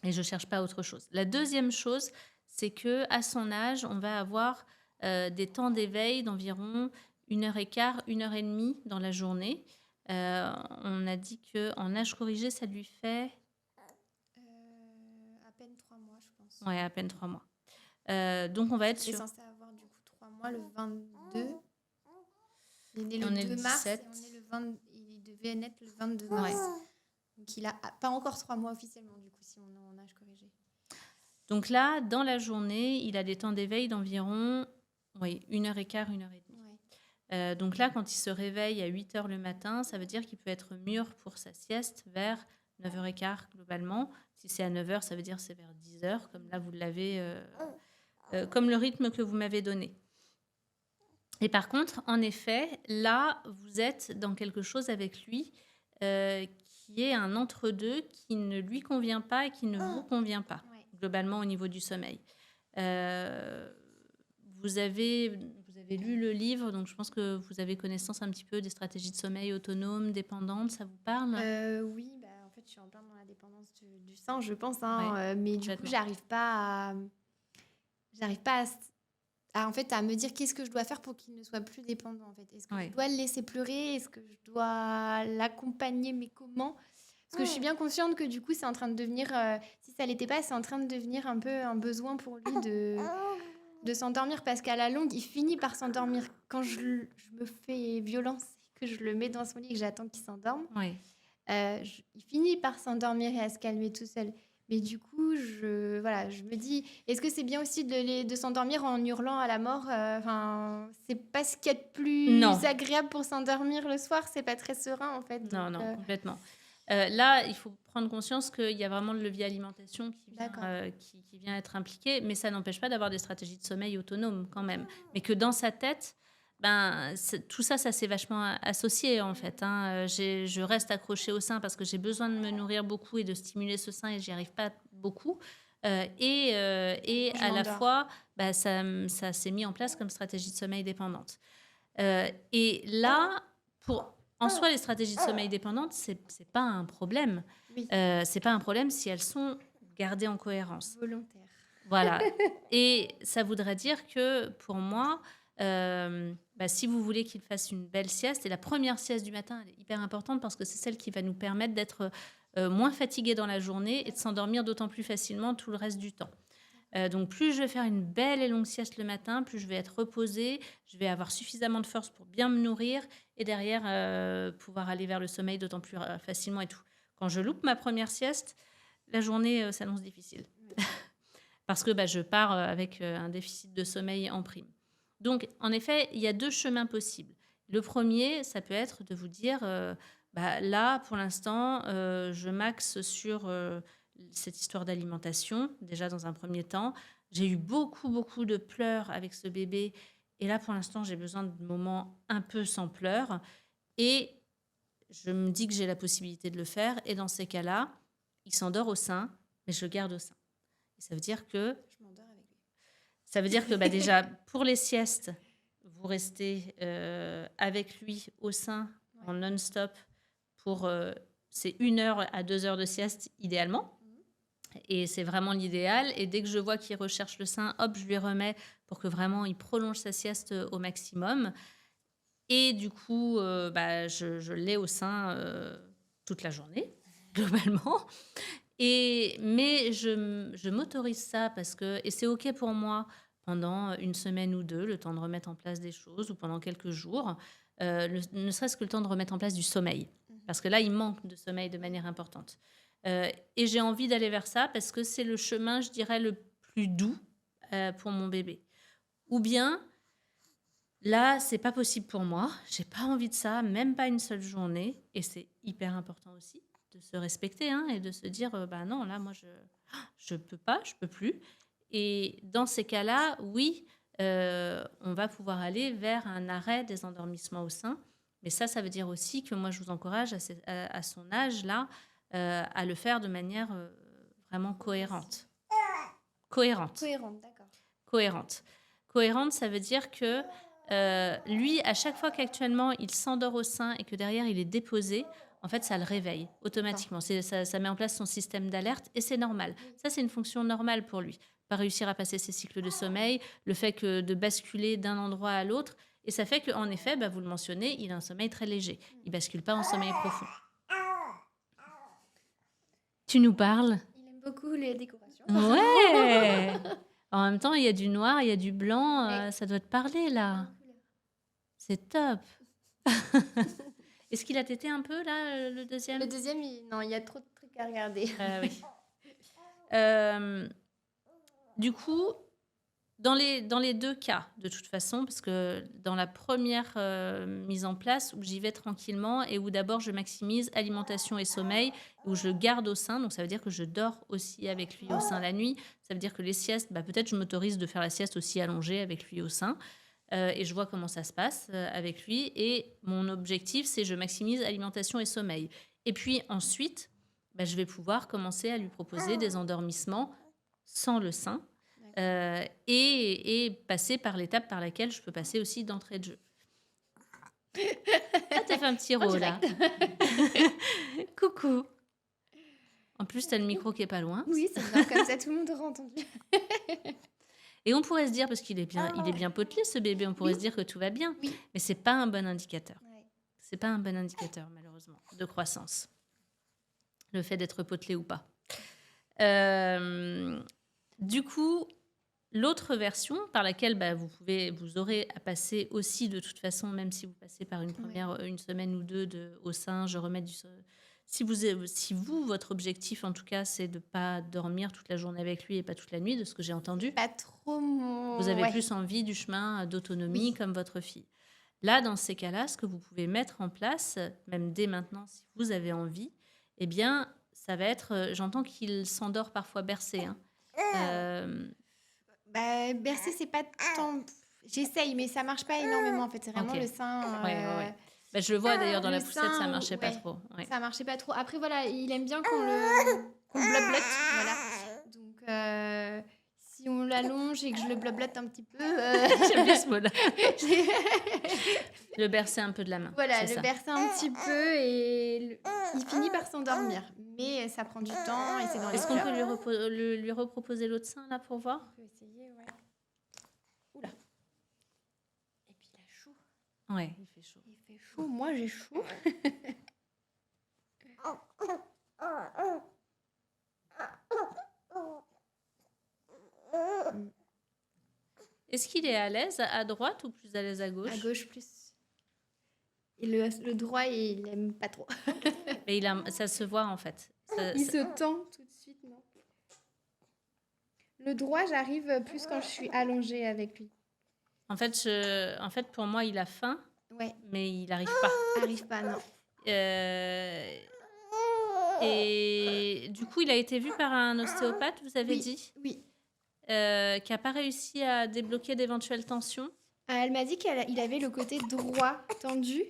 Et je ne cherche pas autre chose. La deuxième chose, c'est qu'à son âge, on va avoir des temps d'éveil d'environ 1h15, 1h30 dans la journée. On a dit qu'en âge corrigé, ça lui fait À peine 3 mois, je pense. ouais, à peine 3 mois. Donc, on va être Il est sur... censé avoir du coup 3 mois le 22. Il est né On le est 2 le mars 17. et on est le 20, il devait naître le 22 mars. Ouais. Donc il a pas encore 3 mois officiellement du coup si on est en âge corrigé. Donc là, dans la journée, il a des temps d'éveil d'environ 1h15, 1h30. Ouais. Donc là, quand il se réveille à 8h le matin, ça veut dire qu'il peut être mûr pour sa sieste vers 9h15 globalement. Si c'est à 9h, ça veut dire que c'est vers 10h, comme là, vous l'avez, comme le rythme que vous m'avez donné. Et par contre, en effet, là, vous êtes dans quelque chose avec lui qui est un entre-deux qui ne lui convient pas et qui ne vous convient pas, Ouais. globalement au niveau du sommeil. Vous avez lu le livre, donc je pense que vous avez connaissance un petit peu des stratégies de sommeil autonomes, dépendantes, ça vous parle ? Oui, bah, en fait je suis en plein dans la dépendance du sein je pense, hein, Ouais, mais du coup complètement. j'arrive pas en fait, à me dire qu'est-ce que je dois faire pour qu'il ne soit plus dépendant en fait. Est-ce que Ouais. je dois le laisser pleurer? Est-ce que je dois l'accompagner? Mais comment? Parce que je suis bien consciente que du coup, c'est en train de devenir, si ça l'était pas, c'est en train de devenir un peu un besoin pour lui de s'endormir parce qu'à la longue, il finit par s'endormir. Quand je me fais violence et que je le mets dans son lit et que j'attends qu'il s'endorme, Ouais. il finit par s'endormir et à se calmer tout seul. Mais du coup, je me dis, est-ce que c'est bien aussi de s'endormir en hurlant à la mort? C'est pas ce qu'il y a de plus Non. agréable pour s'endormir le soir. C'est pas très serein, en fait. Non, Donc, non, complètement. Là, il faut prendre conscience qu'il y a vraiment le levier alimentation D'accord. qui vient être impliqué, mais ça n'empêche pas d'avoir des stratégies de sommeil autonomes quand même. Mais que dans sa tête, tout ça, ça s'est vachement associé en fait. Je reste accrochée au sein parce que j'ai besoin de me nourrir beaucoup et de stimuler ce sein et j'y arrive pas beaucoup. Et Je à la m'endors. fois, ça s'est mis en place comme stratégie de sommeil dépendante. Et là, en soi, les stratégies de sommeil dépendantes, c'est pas un problème. Oui. C'est pas un problème si elles sont garder en cohérence. Volontaire. Voilà. Et ça voudrait dire que pour moi, si vous voulez qu'il fasse une belle sieste, et la première sieste du matin, elle est hyper importante parce que c'est celle qui va nous permettre d'être moins fatigué dans la journée et de s'endormir d'autant plus facilement tout le reste du temps. Donc plus je vais faire une belle et longue sieste le matin, plus je vais être reposée, je vais avoir suffisamment de force pour bien me nourrir et derrière pouvoir aller vers le sommeil d'autant plus facilement et tout. Quand je loupe ma première sieste, la journée s'annonce difficile. Parce que je pars avec un déficit de sommeil en prime. Donc, en effet, il y a 2 chemins possibles. Le premier, ça peut être de vous dire, là, pour l'instant, je m'axe sur cette histoire d'alimentation, déjà dans un premier temps. J'ai eu beaucoup, beaucoup de pleurs avec ce bébé. Et là, pour l'instant, j'ai besoin de moments un peu sans pleurs. Et je me dis que j'ai la possibilité de le faire. Et dans ces cas-là, il s'endort au sein, mais je le garde au sein. Et ça veut dire que... Je m'endors avec lui. Ça veut dire que déjà, pour les siestes, vous restez avec lui au sein en non-stop pour... c'est 1 heure à 2 heures de sieste, idéalement. Et c'est vraiment l'idéal. Et dès que je vois qu'il recherche le sein, hop, je lui remets pour que vraiment il prolonge sa sieste au maximum. Et du coup, je l'ai au sein toute la journée, globalement. Mais je m'autorise ça parce que... Et c'est OK pour moi pendant 1 semaine ou 2, le temps de remettre en place des choses, ou pendant quelques jours, ne serait-ce que le temps de remettre en place du sommeil. Parce que là, il manque de sommeil de manière importante. Et j'ai envie d'aller vers ça parce que c'est le chemin, je dirais, le plus doux pour mon bébé. Ou bien, là, c'est pas possible pour moi. J'ai pas envie de ça, même pas une seule journée. Et c'est hyper important aussi de se respecter et de se dire, non, là, moi, je peux pas, je peux plus. Et dans ces cas-là, oui, on va pouvoir aller vers un arrêt des endormissements au sein. Mais ça veut dire aussi que moi, je vous encourage à son âge-là, à le faire de manière vraiment cohérente. Cohérente, D'accord. Cohérente, ça veut dire que lui, à chaque fois qu'actuellement, il s'endort au sein et que derrière, il est déposé, en fait, ça le réveille automatiquement. Ça met en place son système d'alerte et c'est normal. Ça, c'est une fonction normale pour lui. Pas réussir à passer ses cycles de sommeil, le fait que de basculer d'un endroit à l'autre. Et ça fait qu'en effet, vous le mentionnez, il a un sommeil très léger. Il bascule pas en sommeil profond. Tu nous parles ? Il aime beaucoup les décorations. Ouais. En même temps, il y a du noir, il y a du blanc. Ça doit te parler, là. C'est top. Est-ce qu'il a tété un peu, là, le deuxième ? Le deuxième, il y a trop de trucs à regarder. Oui. Du coup, dans les 2 cas, de toute façon, parce que dans la première mise en place, où j'y vais tranquillement et où d'abord je maximise alimentation et sommeil, où je le garde au sein, donc ça veut dire que je dors aussi avec lui au sein la nuit. Ça veut dire que les siestes, peut-être je m'autorise de faire la sieste aussi allongée avec lui au sein. Et je vois comment ça se passe avec lui. Et mon objectif, c'est je maximise alimentation et sommeil. Et puis ensuite, je vais pouvoir commencer à lui proposer des endormissements sans le sein et passer par l'étape par laquelle je peux passer aussi d'entrée de jeu. Ah, t'as fait un petit rôle, là. Coucou. En plus, t'as le micro qui est pas loin. Oui, c'est bien, comme ça, tout le monde aura entendu. Et on pourrait se dire, parce qu'il est bien potelé, ce bébé, on pourrait se dire que tout va bien. Oui. Mais c'est pas un bon indicateur. Ouais. C'est pas un bon indicateur, malheureusement, de croissance. Le fait d'être potelé ou pas. Du coup, l'autre version par laquelle vous aurez à passer aussi de toute façon, même si vous passez par une semaine ou 2 au sein, je remets du... Si vous, votre objectif, en tout cas, c'est de ne pas dormir toute la journée avec lui et pas toute la nuit, de ce que j'ai entendu. Pas trop mon... Vous avez plus envie du chemin d'autonomie comme votre fille. Là, dans ces cas-là, ce que vous pouvez mettre en place, même dès maintenant, si vous avez envie, eh bien, ça va être... j'entends qu'il s'endort parfois bercé. Bercer, c'est pas tant... J'essaye, mais ça marche pas énormément, en fait. C'est vraiment le sein... Ouais. Je le vois d'ailleurs dans la poussette, ça marchait pas trop. Ouais. Ça marchait pas trop. Après, voilà, il aime bien qu'on le bloc-bloque. Voilà. Donc, si on l'allonge et que je le blablote un petit peu, J'aime bien ce mot-là. j'ai- Le bercer un peu de la main, voilà, c'est le ça. bercer un petit peu et il finit par s'endormir. Mais ça prend du temps et c'est dans les Est-ce qu'on peut pleurs. lui reproposer l'autre sein là pour voir? On peut essayer, ouais. Oula. Et puis il a chaud. Ouais, il fait chaud. Il fait chaud, moi j'ai chaud. Est-ce qu'il est à l'aise à droite ou plus à l'aise à gauche? À gauche plus. Et le droit, il aime pas trop. Mais ça se voit en fait. Il se tend tout de suite, non? Le droit, j'arrive plus quand je suis allongée avec lui. En fait, pour moi, il a faim, Ouais, mais il n'arrive pas. arrive pas, non. Et du coup, il a été vu par un ostéopathe, vous avez Oui, dit, oui. qui n'a pas réussi à débloquer d'éventuelles tensions. Elle m'a dit qu'il avait le côté droit tendu,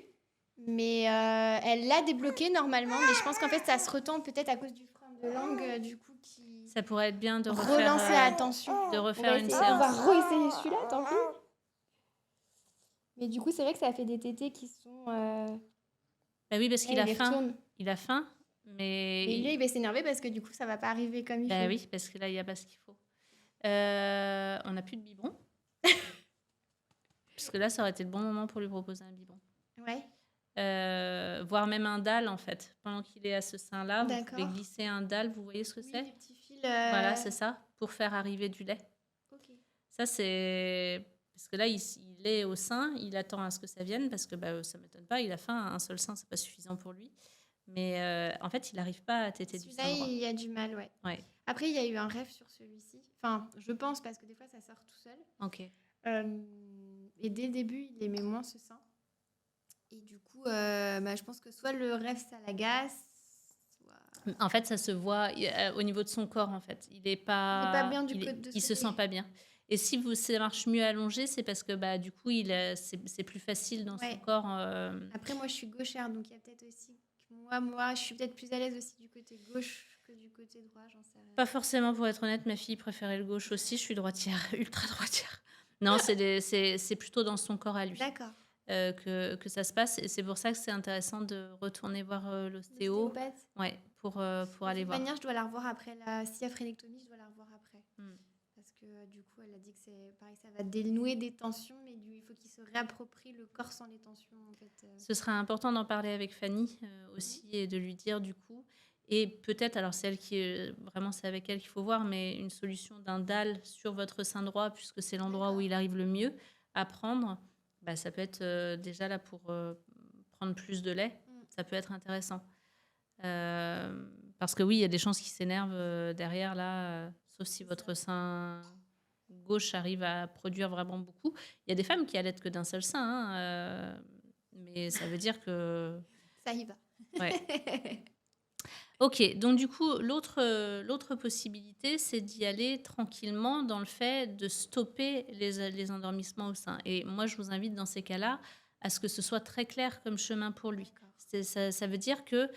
mais elle l'a débloqué normalement. Mais je pense qu'en fait, ça se retend peut-être à cause du frein de langue, du coup, qui Ça pourrait être bien de relancer la tension. de On refaire va une essayer, on va séance. réessayer celui-là, tant pis. Mais du coup, c'est vrai que ça fait des tétés qui sont... Bah oui, parce ouais, qu'il il a les faim. retourne. Il a faim, Et lui, mais il va s'énerver parce que du coup, ça va pas arriver comme il bah faut. oui, parce que là, il n'y a pas ce qu'il faut. On n'a plus de biberon. Parce que là, ça aurait été le bon moment pour lui proposer un biberon. Ouais, Voire même un dalle, en fait. Pendant qu'il est à ce sein-là, vous pouvez d'accord. glisser un dalle, vous voyez ce que Oui, c'est? des petits fils. Voilà, c'est ça, pour faire arriver du lait. Ok. Ça, c'est... Parce que là, il est au sein, il attend à ce que ça vienne, parce que bah, ça ne m'étonne pas, il a faim, un seul sein, c'est pas suffisant pour lui. Mais en fait, il n'arrive pas à téter du Celui-là, sein droit. il y a du mal, ouais. Ouais, Après, il y a eu un rêve sur celui-ci. Enfin, je pense, parce que des fois, ça sort tout seul. ok. Et dès le début, il aimait moins ce sein. Et du coup, bah, je pense que soit le rêve, ça l'agace, soit... En fait, ça se voit au niveau de son corps, en fait. Il est pas, Il est pas bien du côté de il se ce côté. sent pas bien. Et si ça marche mieux allongé, c'est parce que bah, du coup, c'est plus facile dans son Ouais. corps. Après, moi, je suis gauchère, donc il y a peut-être aussi... que moi, je suis peut-être plus à l'aise aussi du côté gauche que du côté droit, j'en sais rien. Pas forcément, pour être honnête, ma fille préférait le gauche aussi. Je suis droitière, ultra droitière. Non, c'est plutôt dans son corps à lui D'accord. que ça se passe. Et c'est pour ça que c'est intéressant de retourner voir l'ostéo. L'ostéopathe. Ouais, pour De aller toute voir. manière, je dois la revoir après la sciaphrénectomie, je dois la revoir après. Hmm. Parce que du coup, elle a dit que c'est pareil, ça va dénouer des tensions, mais il faut qu'il se réapproprie le corps sans les tensions. En fait. Ce sera important d'en parler avec Fanny aussi et de lui dire du coup. Et peut-être, alors c'est elle qui vraiment c'est avec elle qu'il faut voir, mais une solution d'un dalle sur votre sein droit, puisque c'est l'endroit où il arrive le mieux à prendre, bah, ça peut être déjà là pour prendre plus de lait. Ça peut être intéressant. Parce que oui, il y a des chances qu'il s'énerve derrière là, sauf si votre sein gauche arrive à produire vraiment beaucoup. Il y a des femmes qui allaitent que d'un seul sein, hein, mais ça veut dire que... Ça y va. Ouais. Ok, donc du coup, l'autre possibilité, c'est d'y aller tranquillement dans le fait de stopper les endormissements au sein. Et moi, je vous invite dans ces cas-là à ce que ce soit très clair comme chemin pour lui. Ça veut dire que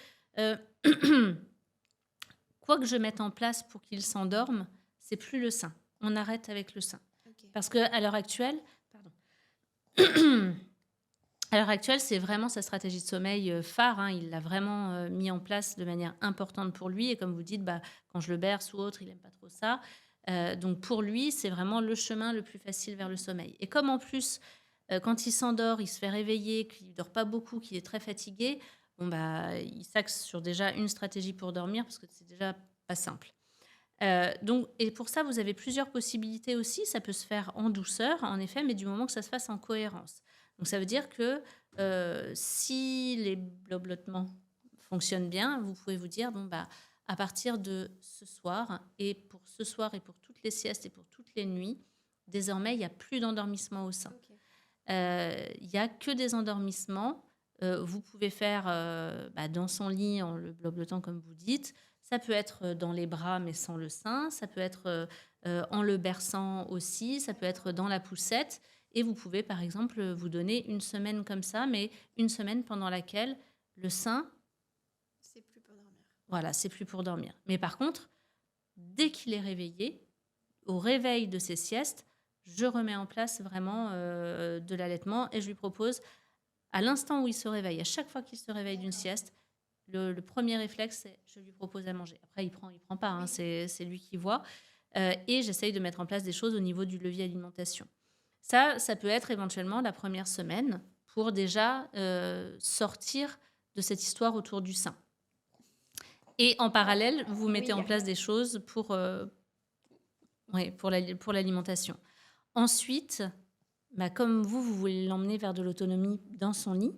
quoi que je mette en place pour qu'il s'endorme, c'est plus le sein. On arrête avec le sein. Okay. Parce qu'à l'heure actuelle, c'est vraiment sa stratégie de sommeil phare. Hein. Il l'a vraiment mis en place de manière importante pour lui. Et comme vous dites, bah, quand je le berce ou autre, il n'aime pas trop ça. Donc pour lui, c'est vraiment le chemin le plus facile vers le sommeil. Et comme en plus, quand il s'endort, il se fait réveiller, qu'il ne dort pas beaucoup, qu'il est très fatigué, bon, bah, il s'axe sur déjà une stratégie pour dormir parce que c'est déjà pas simple. Donc, et pour ça, vous avez plusieurs possibilités aussi. Ça peut se faire en douceur, en effet, mais du moment que ça se fasse en cohérence. Donc, ça veut dire que si les blablotements fonctionnent bien, vous pouvez vous dire, bon, bah, à partir de ce soir, et pour ce soir et pour toutes les siestes et pour toutes les nuits, désormais, il n'y a plus d'endormissement au sein. Okay. Il n'y a que des endormissements. Vous pouvez faire dans son lit en le blablotant, comme vous dites. Ça peut être dans les bras, mais sans le sein. Ça peut être en le berçant aussi. Ça peut être dans la poussette. Et vous pouvez, par exemple, vous donner une semaine comme ça, mais une semaine pendant laquelle le sein... C'est plus pour dormir. Voilà, c'est plus pour dormir. Mais par contre, dès qu'il est réveillé, au réveil de ses siestes, je remets en place vraiment de l'allaitement et je lui propose, à l'instant où il se réveille, à chaque fois qu'il se réveille d'une sieste, le premier réflexe, c'est je lui propose à manger. Après, il prend pas, hein, c'est lui qui voit. Et j'essaye de mettre en place des choses au niveau du levier alimentation. Ça peut être éventuellement la première semaine pour déjà sortir de cette histoire autour du sein. Et en parallèle, vous mettez en place des choses pour l'alimentation. Ensuite, comme vous voulez l'emmener vers de l'autonomie dans son lit,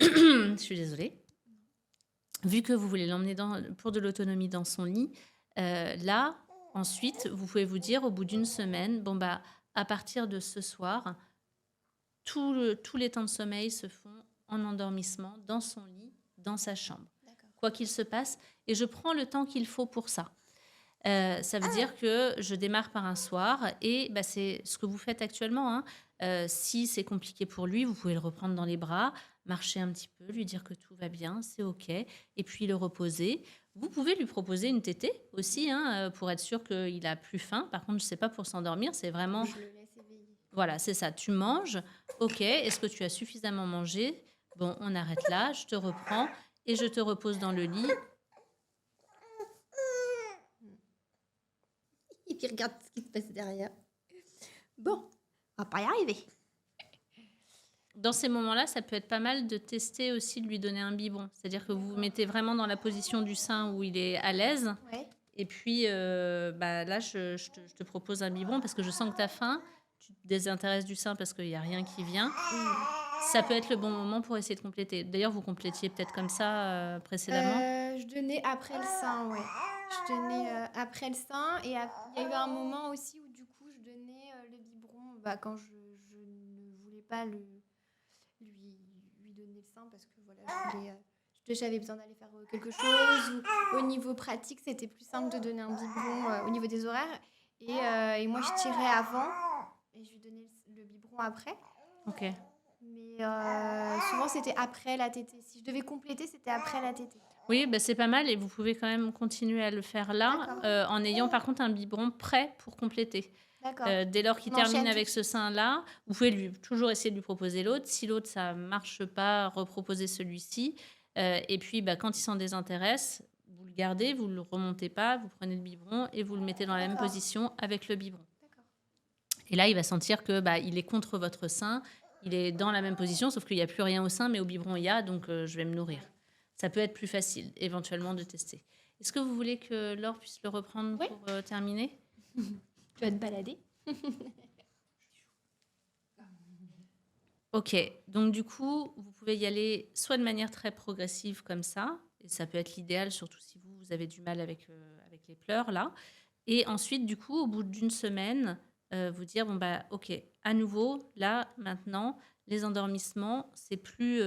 je suis désolée, vu que vous voulez l'emmener pour de l'autonomie dans son lit, là, ensuite, vous pouvez vous dire, au bout d'une semaine, à partir de ce soir, tous les temps de sommeil se font en endormissement, dans son lit, dans sa chambre. D'accord. Quoi qu'il se passe, et je prends le temps qu'il faut pour ça. Ça veut dire que je démarre par un soir, et c'est ce que vous faites actuellement, hein. Si c'est compliqué pour lui, vous pouvez le reprendre dans les bras, marcher un petit peu, lui dire que tout va bien, c'est OK, et puis le reposer. Vous pouvez lui proposer une tétée aussi, hein, pour être sûr qu'il a plus faim. Par contre, je ne sais pas pour s'endormir, c'est vraiment... Je le laisse éveiller. Voilà, c'est ça. Tu manges, OK, est-ce que tu as suffisamment mangé? Bon, on arrête là, je te reprends et je te repose dans le lit. Et puis regarde ce qui se passe derrière. Bon, on va pas y arriver. Dans ces moments-là, ça peut être pas mal de tester aussi de lui donner un biberon. C'est-à-dire que vous vous mettez vraiment dans la position du sein où il est à l'aise. Ouais. Et puis, là, je te propose un biberon parce que je sens que tu as faim. Tu te désintéresses du sein parce qu'il n'y a rien qui vient. Ça peut être le bon moment pour essayer de compléter. D'ailleurs, vous complétiez peut-être comme ça précédemment. Je donnais après le sein, ouais. Je donnais après le sein. Et il y a eu un moment aussi où du coup, je donnais le biberon quand je ne voulais pas lui donner le sein parce que voilà, j'avais besoin d'aller faire quelque chose. Ou au niveau pratique, c'était plus simple de donner un biberon au niveau des horaires. Et moi, je tirais avant et je lui donnais le biberon après. Ok. Mais souvent, c'était après la tétée. Si je devais compléter, c'était après la tétée. Oui, c'est pas mal et vous pouvez quand même continuer à le faire là en ayant par contre un biberon prêt pour compléter. D'accord. Dès lors qu'il termine avec ce sein-là, vous pouvez toujours essayer de lui proposer l'autre. Si l'autre, ça ne marche pas, reproposer celui-ci. Et puis, quand il s'en désintéresse, vous le gardez, vous ne le remontez pas, vous prenez le biberon et vous le mettez dans la même position avec le biberon. D'accord. Et là, il va sentir que il est contre votre sein, il est dans la même position, sauf qu'il n'y a plus rien au sein, mais au biberon, il y a, donc je vais me nourrir. Ça peut être plus facile, éventuellement, de tester. Est-ce que vous voulez que Laure puisse le reprendre pour terminer? Tu vas te balader. Ok, donc du coup, vous pouvez y aller soit de manière très progressive comme ça, et ça peut être l'idéal, surtout si vous avez du mal avec les pleurs, là. Et ensuite, du coup, au bout d'une semaine, vous dire, ok, à nouveau, là, maintenant, les endormissements, c'est plus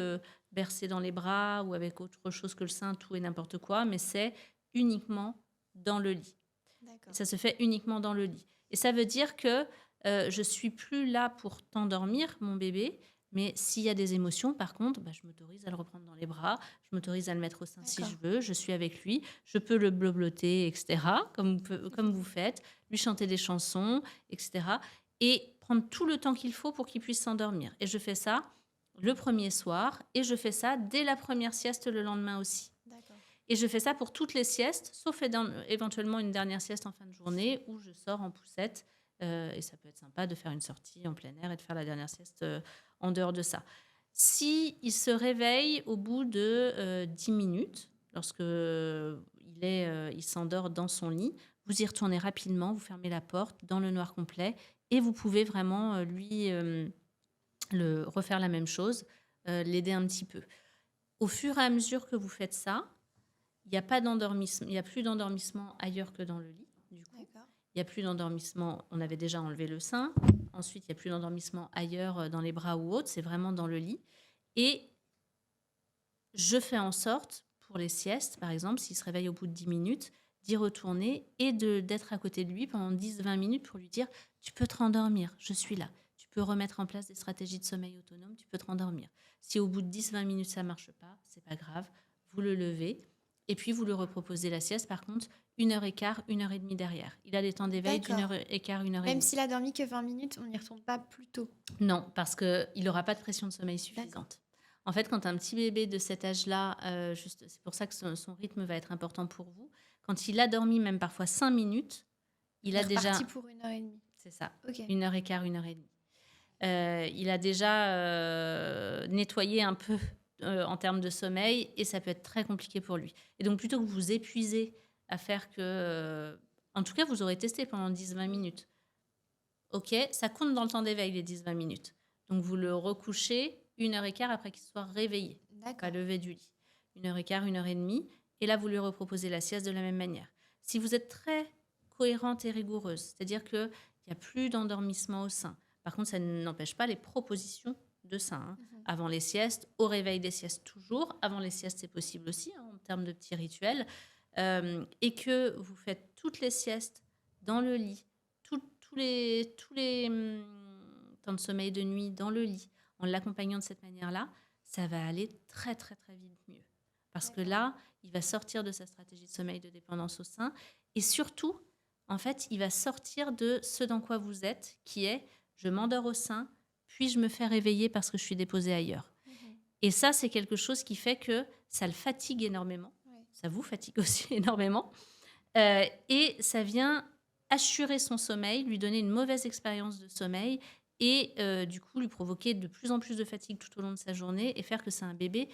bercé dans les bras ou avec autre chose que le sein, tout et n'importe quoi, mais c'est uniquement dans le lit. Ça se fait uniquement dans le lit. Et ça veut dire que je suis plus là pour t'endormir, mon bébé, mais s'il y a des émotions, par contre, je m'autorise à le reprendre dans les bras, je m'autorise à le mettre au sein si je veux, je suis avec lui, je peux le blobloter, etc., comme vous faites, lui chanter des chansons, etc., et prendre tout le temps qu'il faut pour qu'il puisse s'endormir. Et je fais ça le premier soir, et je fais ça dès la première sieste le lendemain aussi. D'accord. Et je fais ça pour toutes les siestes, sauf éventuellement une dernière sieste en fin de journée où je sors en poussette. Et ça peut être sympa de faire une sortie en plein air et de faire la dernière sieste en dehors de ça. Si il se réveille au bout de 10 minutes, lorsque il s'endort dans son lit, vous y retournez rapidement, vous fermez la porte dans le noir complet et vous pouvez vraiment lui refaire la même chose, l'aider un petit peu. Au fur et à mesure que vous faites ça, il n'y a pas d'endormissement, il n'y a plus d'endormissement ailleurs que dans le lit. Du coup, il n'y a plus d'endormissement. On avait déjà enlevé le sein. Ensuite, il n'y a plus d'endormissement ailleurs dans les bras ou autre. C'est vraiment dans le lit. Et je fais en sorte, pour les siestes, par exemple, s'il se réveille au bout de 10 minutes, d'y retourner et d'être à côté de lui pendant 10-20 minutes pour lui dire « Tu peux te rendormir, je suis là. Tu peux remettre en place des stratégies de sommeil autonome, tu peux te rendormir. » Si au bout de 10-20 minutes, ça ne marche pas, ce n'est pas grave. Vous le levez. Et puis, vous lui reproposez la sieste, par contre, 1h15, 1h30 derrière. Il a des temps d'éveil D'accord. d'1h15, 1h30. Même s'il a dormi que 20 minutes, on n'y retourne pas plus tôt. Non, parce qu'il n'aura pas de pression de sommeil suffisante. En fait, quand un petit bébé de cet âge-là, c'est pour ça que son rythme va être important pour vous, quand il a dormi même parfois 5 minutes, il a déjà... reparti pour 1h30. C'est ça, Ok. 1h15, 1h30. Il a déjà nettoyé un peu en termes de sommeil et ça peut être très compliqué pour lui. Et donc, plutôt que vous vous épuisez à faire que... en tout cas, vous aurez testé pendant 10-20 minutes. Ok, ça compte dans le temps d'éveil, les 10-20 minutes. Donc, vous le recouchez 1h15 après qu'il soit réveillé, pas D'accord. levé du lit. 1h15, 1h30. Et là, vous lui reproposez la sieste de la même manière. Si vous êtes très cohérente et rigoureuse, c'est-à-dire qu'il n'y a plus d'endormissement au sein. Par contre, ça n'empêche pas les propositions de sein. Hein. Avant les siestes, au réveil des siestes toujours. Avant les siestes, c'est possible aussi, hein, en termes de petits rituels. Et que vous faites toutes les siestes dans le lit, tous les temps de sommeil de nuit dans le lit, en l'accompagnant de cette manière-là, ça va aller très, très, très vite mieux. Parce que là, il va sortir de sa stratégie de sommeil de dépendance au sein. Et surtout, en fait, il va sortir de ce dans quoi vous êtes, qui est je m'endors au sein, puis je me fais réveiller parce que je suis déposée ailleurs. Et ça, c'est quelque chose qui fait que ça le fatigue énormément. Ça vous fatigue aussi énormément. Et ça vient assurer son sommeil, lui donner une mauvaise expérience de sommeil et du coup lui provoquer de plus en plus de fatigue tout au long de sa journée et faire que c'est un bébé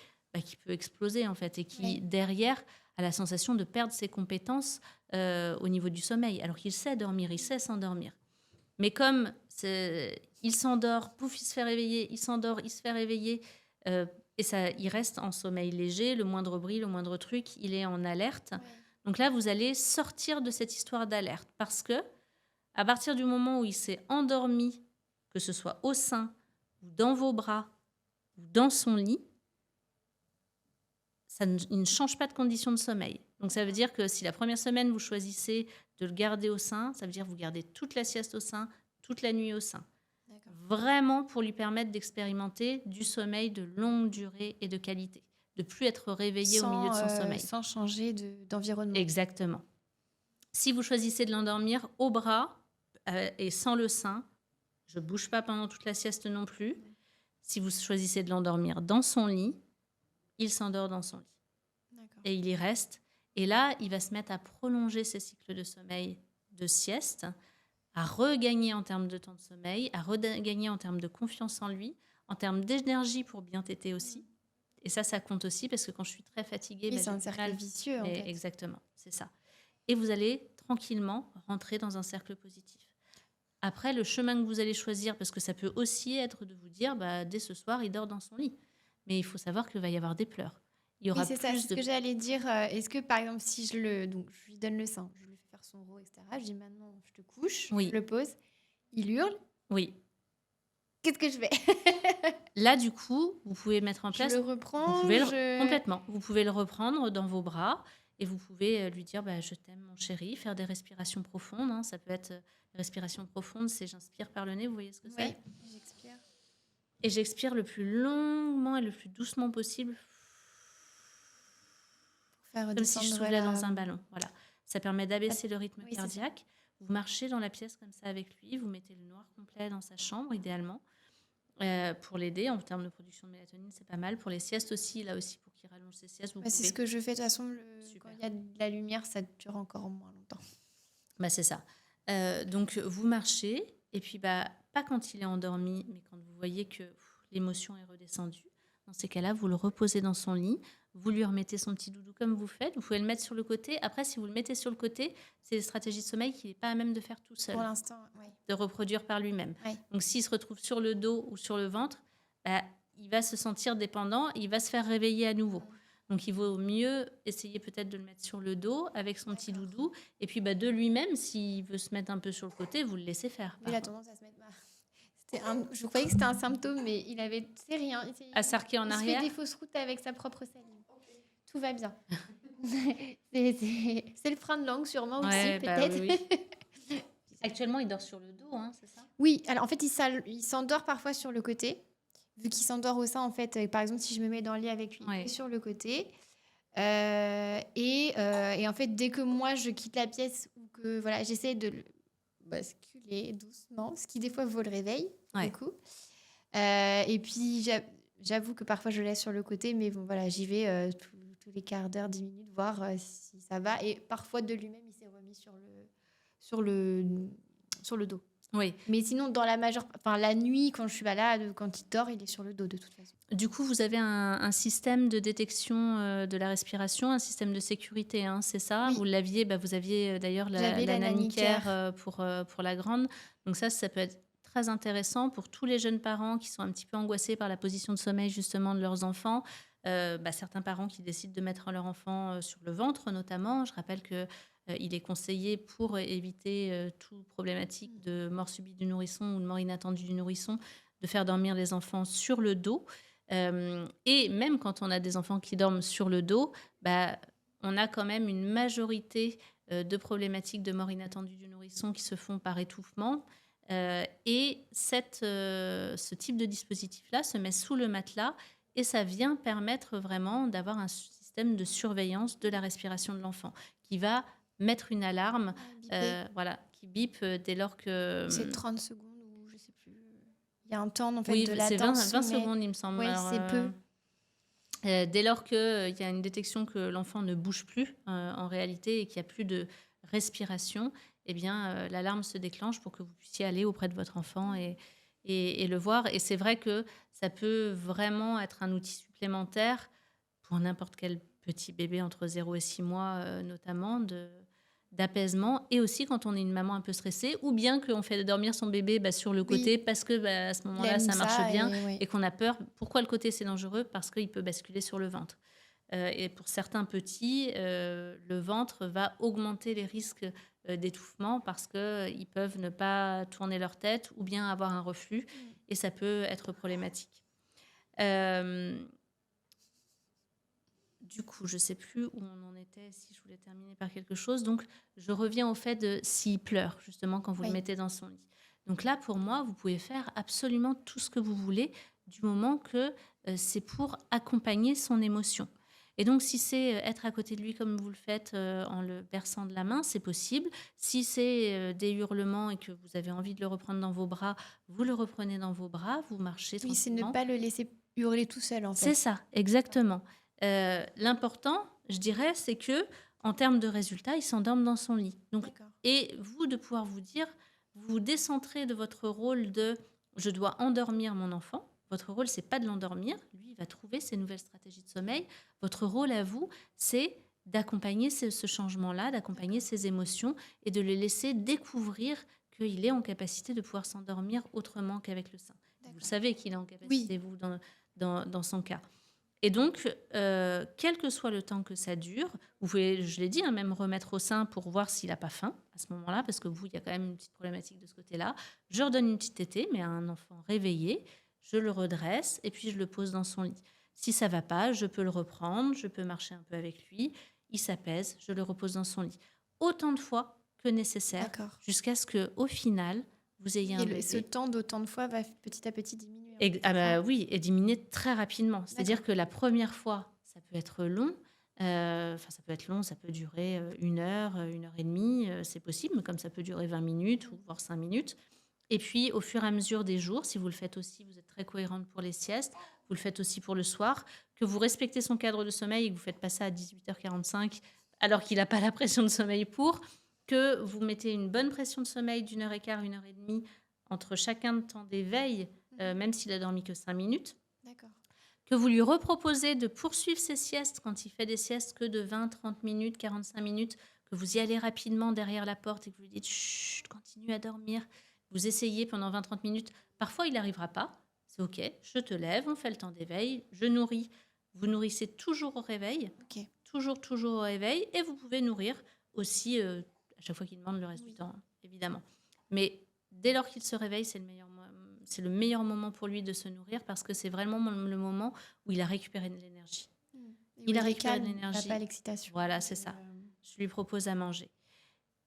qui peut exploser en fait et qui derrière a la sensation de perdre ses compétences au niveau du sommeil alors qu'il sait dormir, il sait s'endormir. Mais comme il s'endort, pouf, il se fait réveiller, il s'endort, il se fait réveiller et ça, il reste en sommeil léger, le moindre bruit, le moindre truc, il est en alerte. Donc là, vous allez sortir de cette histoire d'alerte parce que à partir du moment où il s'est endormi, que ce soit au sein ou dans vos bras ou dans son lit, il ne change pas de condition de sommeil. Donc ça veut dire que si la première semaine, vous choisissez de le garder au sein, ça veut dire que vous gardez toute la sieste au sein, toute la nuit au sein. D'accord. Vraiment pour lui permettre d'expérimenter du sommeil de longue durée et de qualité. De plus être réveillé au milieu de son sommeil. Sans changer d'environnement. Exactement. Si vous choisissez de l'endormir au bras et sans le sein, je ne bouge pas pendant toute la sieste non plus. Si vous choisissez de l'endormir dans son lit, il s'endort dans son lit. D'accord. Et il y reste. Et là, il va se mettre à prolonger ses cycles de sommeil de sieste, à regagner en termes de temps de sommeil, à regagner en termes de confiance en lui, en termes d'énergie pour bien téter aussi. Et ça compte aussi parce que quand je suis très fatiguée... Oui, c'est un cercle vicieux, en fait. Exactement, c'est ça. Et vous allez tranquillement rentrer dans un cercle positif. Après, le chemin que vous allez choisir, parce que ça peut aussi être de vous dire, dès ce soir, il dort dans son lit. Mais il faut savoir qu'il va y avoir des pleurs. Il y aura c'est ça, c'est ce que j'allais dire. Est-ce que, par exemple, si je lui donne le sein, je lui fais faire son rot, etc., je dis maintenant, je te couche, je le pose, il hurle. Oui. Qu'est-ce que je fais? Là, du coup, vous pouvez mettre en place... Je le reprends. Complètement. Vous pouvez le reprendre dans vos bras et vous pouvez lui dire je t'aime, mon chéri, faire des respirations profondes. Hein. Ça peut être respiration profonde, c'est j'inspire par le nez, vous voyez ce que c'est? Oui, j'expire. Et j'expire le plus longuement et le plus doucement possible. Comme si je soufflais dans un ballon. Voilà. Ça permet d'abaisser le rythme cardiaque. Vous marchez dans la pièce comme ça avec lui. Vous mettez le noir complet dans sa chambre, idéalement, pour l'aider. En termes de production de mélatonine, c'est pas mal. Pour les siestes aussi, là aussi, pour qu'il rallonge ses siestes. C'est ce que je fais. De toute façon, quand il y a de la lumière, ça dure encore moins longtemps. C'est ça. Donc, vous marchez. Et puis, pas quand il est endormi, mais quand vous voyez que l'émotion est redescendue. Dans ces cas-là, vous le reposez dans son lit. Vous lui remettez son petit doudou comme vous faites. Vous pouvez le mettre sur le côté. Après, si vous le mettez sur le côté, c'est des stratégies de sommeil qu'il n'est pas à même de faire tout seul. Pour l'instant, oui. De reproduire par lui-même. Oui. Donc, s'il se retrouve sur le dos ou sur le ventre, il va se sentir dépendant. Il va se faire réveiller à nouveau. Donc, il vaut mieux essayer peut-être de le mettre sur le dos avec son petit doudou. Et puis, de lui-même, s'il veut se mettre un peu sur le côté, vous le laissez faire. Il a tendance à se mettre... Je croyais que c'était un symptôme, mais il avait... C'est rien. À s'arquer en arrière. Il se fait des fausses routes avec sa propre salive. Tout va bien. c'est le frein de langue sûrement aussi, peut-être. Oui. Actuellement, il dort sur le dos, hein, c'est ça? Oui, alors en fait, il s'endort parfois sur le côté. Vu qu'il s'endort au sein, en fait, par exemple, si je me mets dans le lit avec lui, il est sur le côté. Et en fait, dès que moi je quitte la pièce ou que voilà, j'essaie de le basculer doucement, ce qui des fois vaut le réveil, du Ouais. coup. Et puis j'avoue que parfois je laisse sur le côté, mais bon voilà, j'y vais tous les quarts d'heure, 10 minutes, voir si ça va. Et parfois de lui-même, il s'est remis sur le, sur le dos. Oui. Mais sinon, enfin la nuit, quand je suis malade, quand il dort, il est sur le dos de toute façon. Du coup, vous avez un système de détection de la respiration, un système de sécurité, hein, c'est ça? Oui, Vous l'aviez, bah, vous aviez d'ailleurs j'avais la la nanny nanny care care. pour la grande. Donc ça peut être très intéressant pour tous les jeunes parents qui sont un petit peu angoissés par la position de sommeil justement de leurs enfants. Bah, certains parents qui décident de mettre leur enfant sur le ventre notamment. Je rappelle que il est conseillé pour éviter toute problématique de mort subite du nourrisson ou de mort inattendue du nourrisson de faire dormir les enfants sur le dos. Et même quand on a des enfants qui dorment sur le dos, bah, on a quand même une majorité de problématiques de mort inattendue du nourrisson qui se font par étouffement. Et ce type de dispositif-là se met sous le matelas et ça vient permettre vraiment d'avoir un système de surveillance de la respiration de l'enfant qui va mettre une alarme Bipé. voilà, qui bip dès lors que... C'est 30 secondes ou je sais plus. Il y a un temps en fait Oui, de c'est 20, latence, 20 mais secondes, il me semble. ouais, Alors, c'est peu. dès lors qu'il y a une détection que l'enfant ne bouge plus en réalité et qu'il n'y a plus de respiration, eh bien, l'alarme se déclenche pour que vous puissiez aller auprès de votre enfant et le voir. Et c'est vrai que ça peut vraiment être un outil supplémentaire pour n'importe quel petit bébé entre 0 et 6 mois notamment, d'apaisement. Et aussi quand on est une maman un peu stressée ou bien qu'on fait dormir son bébé sur le côté Oui, parce que à ce il moment-là, aime ça marche ça bien et ouais. et qu'on a peur. Pourquoi le côté, c'est dangereux? Parce qu'il peut basculer sur le ventre. Et pour certains petits, le ventre va augmenter les risques d'étouffement parce qu'ils peuvent ne pas tourner leur tête ou bien avoir un reflux et ça peut être problématique. Du coup, je ne sais plus où on en était, si je voulais terminer par quelque chose. Donc, je reviens au fait de s'il pleure, justement, quand vous le Oui. mettez dans son lit. Donc là, pour moi, vous pouvez faire absolument tout ce que vous voulez du moment que c'est pour accompagner son émotion. Et donc, si c'est être à côté de lui comme vous le faites en le berçant de la main, c'est possible. Si c'est des hurlements et que vous avez envie de le reprendre dans vos bras, vous le reprenez dans vos bras, vous marchez Oui, c'est ne tranquillement. pas le laisser hurler tout seul en C'est fait. ça, exactement. L'important, je dirais, c'est que en termes de résultats, il s'endorme dans son lit. Donc, D'accord. et vous, de pouvoir vous dire, vous vous décentrez de votre rôle de je dois endormir mon enfant. Votre rôle, c'est pas de l'endormir. Lui, il va trouver ses nouvelles stratégies de sommeil. Votre rôle à vous, c'est d'accompagner ce changement-là, d'accompagner ses émotions et de le laisser découvrir qu'il est en capacité de pouvoir s'endormir autrement qu'avec le sein. Vous D'accord. savez qu'il est en Oui. capacité, vous, dans son cas. Et donc, quel que soit le temps que ça dure, vous pouvez, je l'ai dit, même remettre au sein pour voir s'il n'a pas faim à ce moment-là, parce que vous, il y a quand même une petite problématique de ce côté-là. Je redonne une petite tétée, mais à un enfant réveillé, je le redresse et puis je le pose dans son lit. Si ça ne va pas, je peux le reprendre, je peux marcher un peu avec lui, il s'apaise, je le repose dans son lit. Autant de fois que nécessaire, D'accord. jusqu'à ce qu'au final, vous ayez un bébé. Ce temps d'autant de fois va petit à petit diminuer. Oui, et diminuer très rapidement. C'est-à-dire que la première fois, ça peut être long. Ça peut être long, ça peut durer 1 heure, 1 heure et demie, c'est possible, mais comme ça peut durer 20 minutes ou voire 5 minutes. Et puis, au fur et à mesure des jours, si vous le faites aussi, vous êtes très cohérente pour les siestes, vous le faites aussi pour le soir, que vous respectez son cadre de sommeil et que vous faites pas ça à 18h45 alors qu'il n'a pas la pression de sommeil que vous mettez une bonne pression de sommeil d'1 heure et quart, 1 heure et demie entre chacun de temps d'éveil, même s'il a dormi que 5 minutes. D'accord. Que vous lui reproposez de poursuivre ses siestes quand il fait des siestes que de 20, 30 minutes, 45 minutes, que vous y allez rapidement derrière la porte et que vous lui dites « Chut, continue à dormir ». Vous essayez pendant 20, 30 minutes. Parfois, il n'arrivera pas. C'est OK, je te lève, on fait le temps d'éveil, je nourris. Vous nourrissez toujours au réveil, Ok. toujours au réveil, et vous pouvez nourrir aussi à chaque fois qu'il demande le reste du temps, évidemment. Mais dès lors qu'il se réveille, c'est le meilleur moment pour lui de se nourrir parce que c'est vraiment le moment où il a récupéré de l'énergie. Il a récupéré de l'énergie. Il n'a pas l'excitation. Voilà, c'est ça. Je lui propose à manger.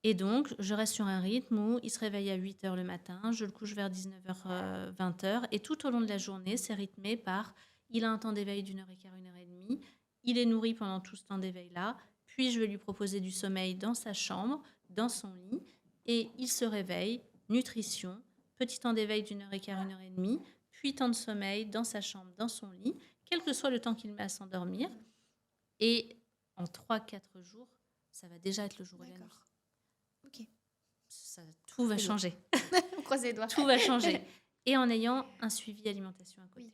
Et donc, je reste sur un rythme où il se réveille à 8h le matin, je le couche vers 19h, 20h, et tout au long de la journée, c'est rythmé par, il a un temps d'éveil d'1 heure et quart, 1 heure et demie, Il est nourri pendant tout ce temps d'éveil-là. Puis, je vais lui proposer du sommeil dans sa chambre, dans son lit. Et il se réveille, nutrition, petit temps d'éveil d'1h15, 1h30, puis temps de sommeil dans sa chambre, dans son lit, quel que soit le temps qu'il met à s'endormir. Et en 3-4 jours, ça va déjà être le jour et la nuit. D'accord. Ok. Tout va Très bien. changer. On croise les doigts. Tout va changer. Et en ayant un suivi alimentation à côté. Oui.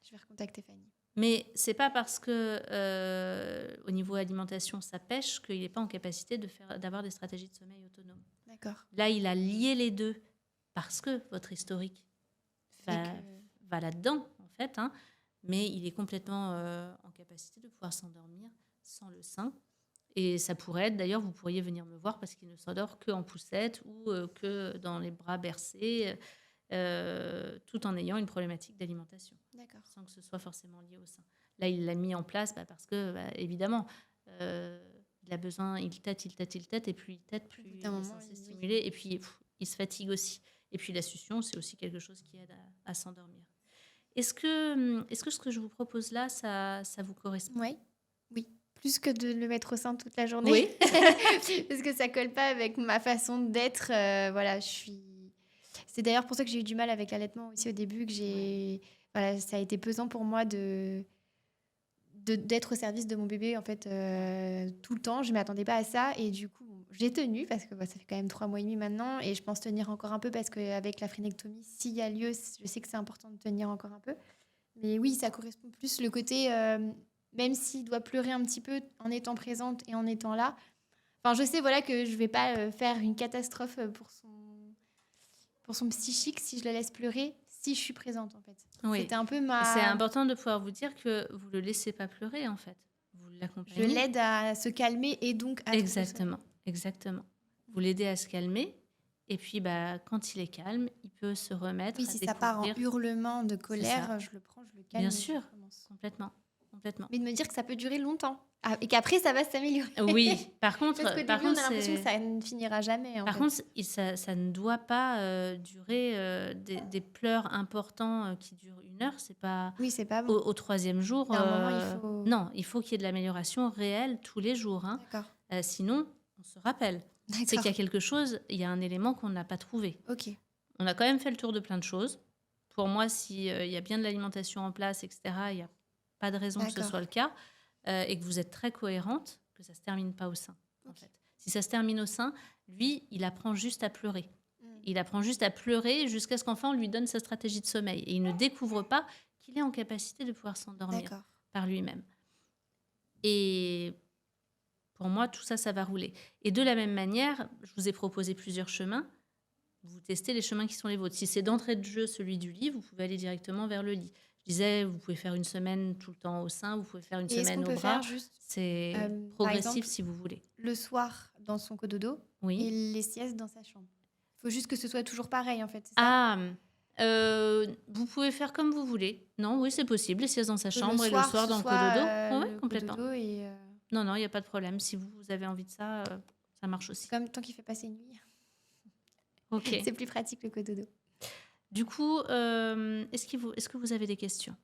Je vais recontacter Fanny. Mais c'est pas parce que au niveau alimentation ça pêche qu'il n'est pas en capacité d'avoir des stratégies de sommeil autonomes. D'accord. Là, il a lié les deux parce que votre historique va là-dedans en fait, hein, mais il est complètement en capacité de pouvoir s'endormir sans le sein. Et ça pourrait être, d'ailleurs, vous pourriez venir me voir parce qu'il ne s'endort qu'en poussette ou que dans les bras bercés, tout en ayant une problématique d'alimentation. D'accord. Sans que ce soit forcément lié au sein. Là, il l'a mis en place parce que, évidemment, il a besoin, il tète, et plus il tète, plus il est censé stimuler, et puis il se fatigue aussi. Et puis la succion, c'est aussi quelque chose qui aide à s'endormir. Est-ce que ce que je vous propose là, ça vous correspond ? Oui. Plus que de le mettre au sein toute la journée. Oui. Parce que ça colle pas avec ma façon d'être. Voilà, c'est d'ailleurs pour ça que j'ai eu du mal avec l'allaitement aussi au début, que voilà, ça a été pesant pour moi d'être au service de mon bébé en fait tout le temps. Je m'attendais pas à ça et du coup j'ai tenu parce que ça fait quand même 3 mois et demi maintenant et je pense tenir encore un peu parce qu'avec la phrénectomie, s'il y a lieu, je sais que c'est important de tenir encore un peu. Mais oui, ça correspond plus le côté même s'il doit pleurer un petit peu en étant présente et en étant là. Enfin, je sais voilà que je vais pas faire une catastrophe pour son psychique si je le laisse pleurer, si je suis présente en fait. Oui. C'était un peu C'est important de pouvoir vous dire que vous le laissez pas pleurer en fait. Vous l'accompagnez. Je l'aide à se calmer et donc à Exactement. Vous l'aidez à se calmer et puis quand il est calme, il peut se remettre. Oui, si ça part en hurlement de colère, je le prends, je le calme. Bien sûr, complètement. Mais de me dire que ça peut durer longtemps et qu'après ça va s'améliorer. Oui, par contre, parce qu'au début, on a l'impression que ça ne finira jamais. Par contre, ça ne doit pas durer des pleurs importants qui durent 1 heure. C'est pas. Oui, c'est pas bon. Au 3e jour. À un moment, il faut. Non, il faut qu'il y ait de l'amélioration réelle tous les jours. Hein. D'accord. Sinon, on se rappelle. C'est qu'il y a quelque chose, il y a un élément qu'on n'a pas trouvé. Ok. On a quand même fait le tour de plein de choses. Pour moi, s'il y a bien de l'alimentation en place, etc., il n'y a pas de raison que ce soit le cas. Et que vous êtes très cohérente, que ça ne se termine pas au sein. En fait. Si ça se termine au sein, lui, il apprend juste à pleurer. Il apprend juste à pleurer jusqu'à ce qu'enfin on lui donne sa stratégie de sommeil. Et il ne découvre pas qu'il est en capacité de pouvoir s'endormir par lui-même. Et pour moi, tout ça, ça va rouler. Et de la même manière, je vous ai proposé plusieurs chemins. Vous testez les chemins qui sont les vôtres. Si c'est d'entrée de jeu celui du lit, vous pouvez aller directement vers le lit. Je disais, vous pouvez faire une semaine tout le temps au sein, vous pouvez faire une semaine au bras. C'est progressif exemple, si vous voulez. Le soir dans son cododo et les siestes dans sa chambre. Il faut juste que ce soit toujours pareil en fait. C'est ça vous pouvez faire comme vous voulez. Non, oui, c'est possible. Les siestes dans sa chambre et le soir dans le cododo. Oui, complètement. Non, il n'y a pas de problème. Si vous avez envie de ça, ça marche aussi. Comme tant qu'il fait passer une nuit. Ok. C'est plus pratique le cododo. Du coup, est-ce que vous avez des questions ?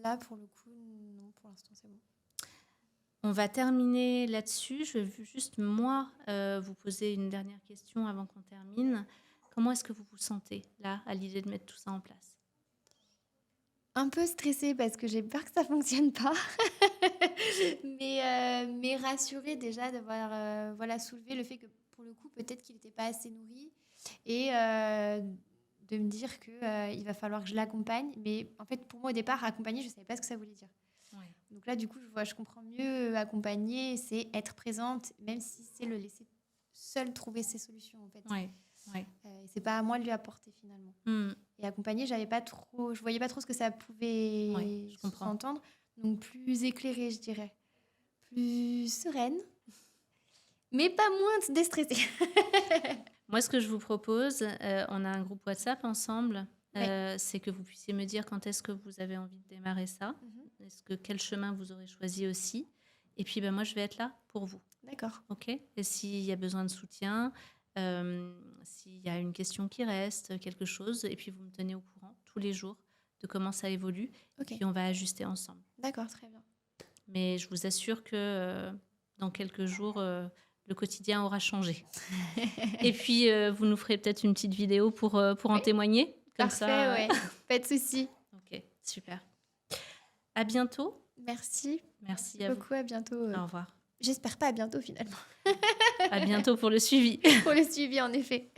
Là, pour le coup, non, pour l'instant, c'est bon. On va terminer là-dessus. Je vais juste, moi, vous poser une dernière question avant qu'on termine. Comment est-ce que vous vous sentez, là, à l'idée de mettre tout ça en place ? Un peu stressée parce que j'ai peur que ça ne fonctionne pas. mais rassurée déjà d'avoir soulevé le fait que, pour le coup, peut-être qu'il n'était pas assez nourri. Et de me dire qu'il va falloir que je l'accompagne. Mais en fait, pour moi, au départ, accompagner, je ne savais pas ce que ça voulait dire. Ouais. Donc là, du coup, je comprends mieux accompagner, c'est être présente, même si c'est le laisser seul trouver ses solutions, en fait. Ouais. C'est pas à moi de lui apporter, finalement. Et accompagner, je voyais pas trop ce que ça pouvait s'entendre. Donc plus éclairée, je dirais. Plus sereine, mais pas moins déstressée. Moi, ce que je vous propose, on a un groupe WhatsApp ensemble, c'est que vous puissiez me dire quand est-ce que vous avez envie de démarrer ça, quel chemin vous aurez choisi aussi. Et puis, moi, je vais être là pour vous. D'accord. OK ? Et s'il y a besoin de soutien, s'il y a une question qui reste, quelque chose, et puis vous me tenez au courant tous les jours de comment ça évolue. Okay. Et puis, on va ajuster ensemble. D'accord, très bien. Mais je vous assure que dans quelques jours, le quotidien aura changé. Et puis, vous nous ferez peut-être une petite vidéo pour en Oui, témoigner. Comme parfait, ça. ouais. Pas de souci. Ok, super. À bientôt. Merci Merci à vous. beaucoup, à bientôt. Au revoir. J'espère pas à bientôt finalement, À bientôt pour le suivi. pour le suivi en effet.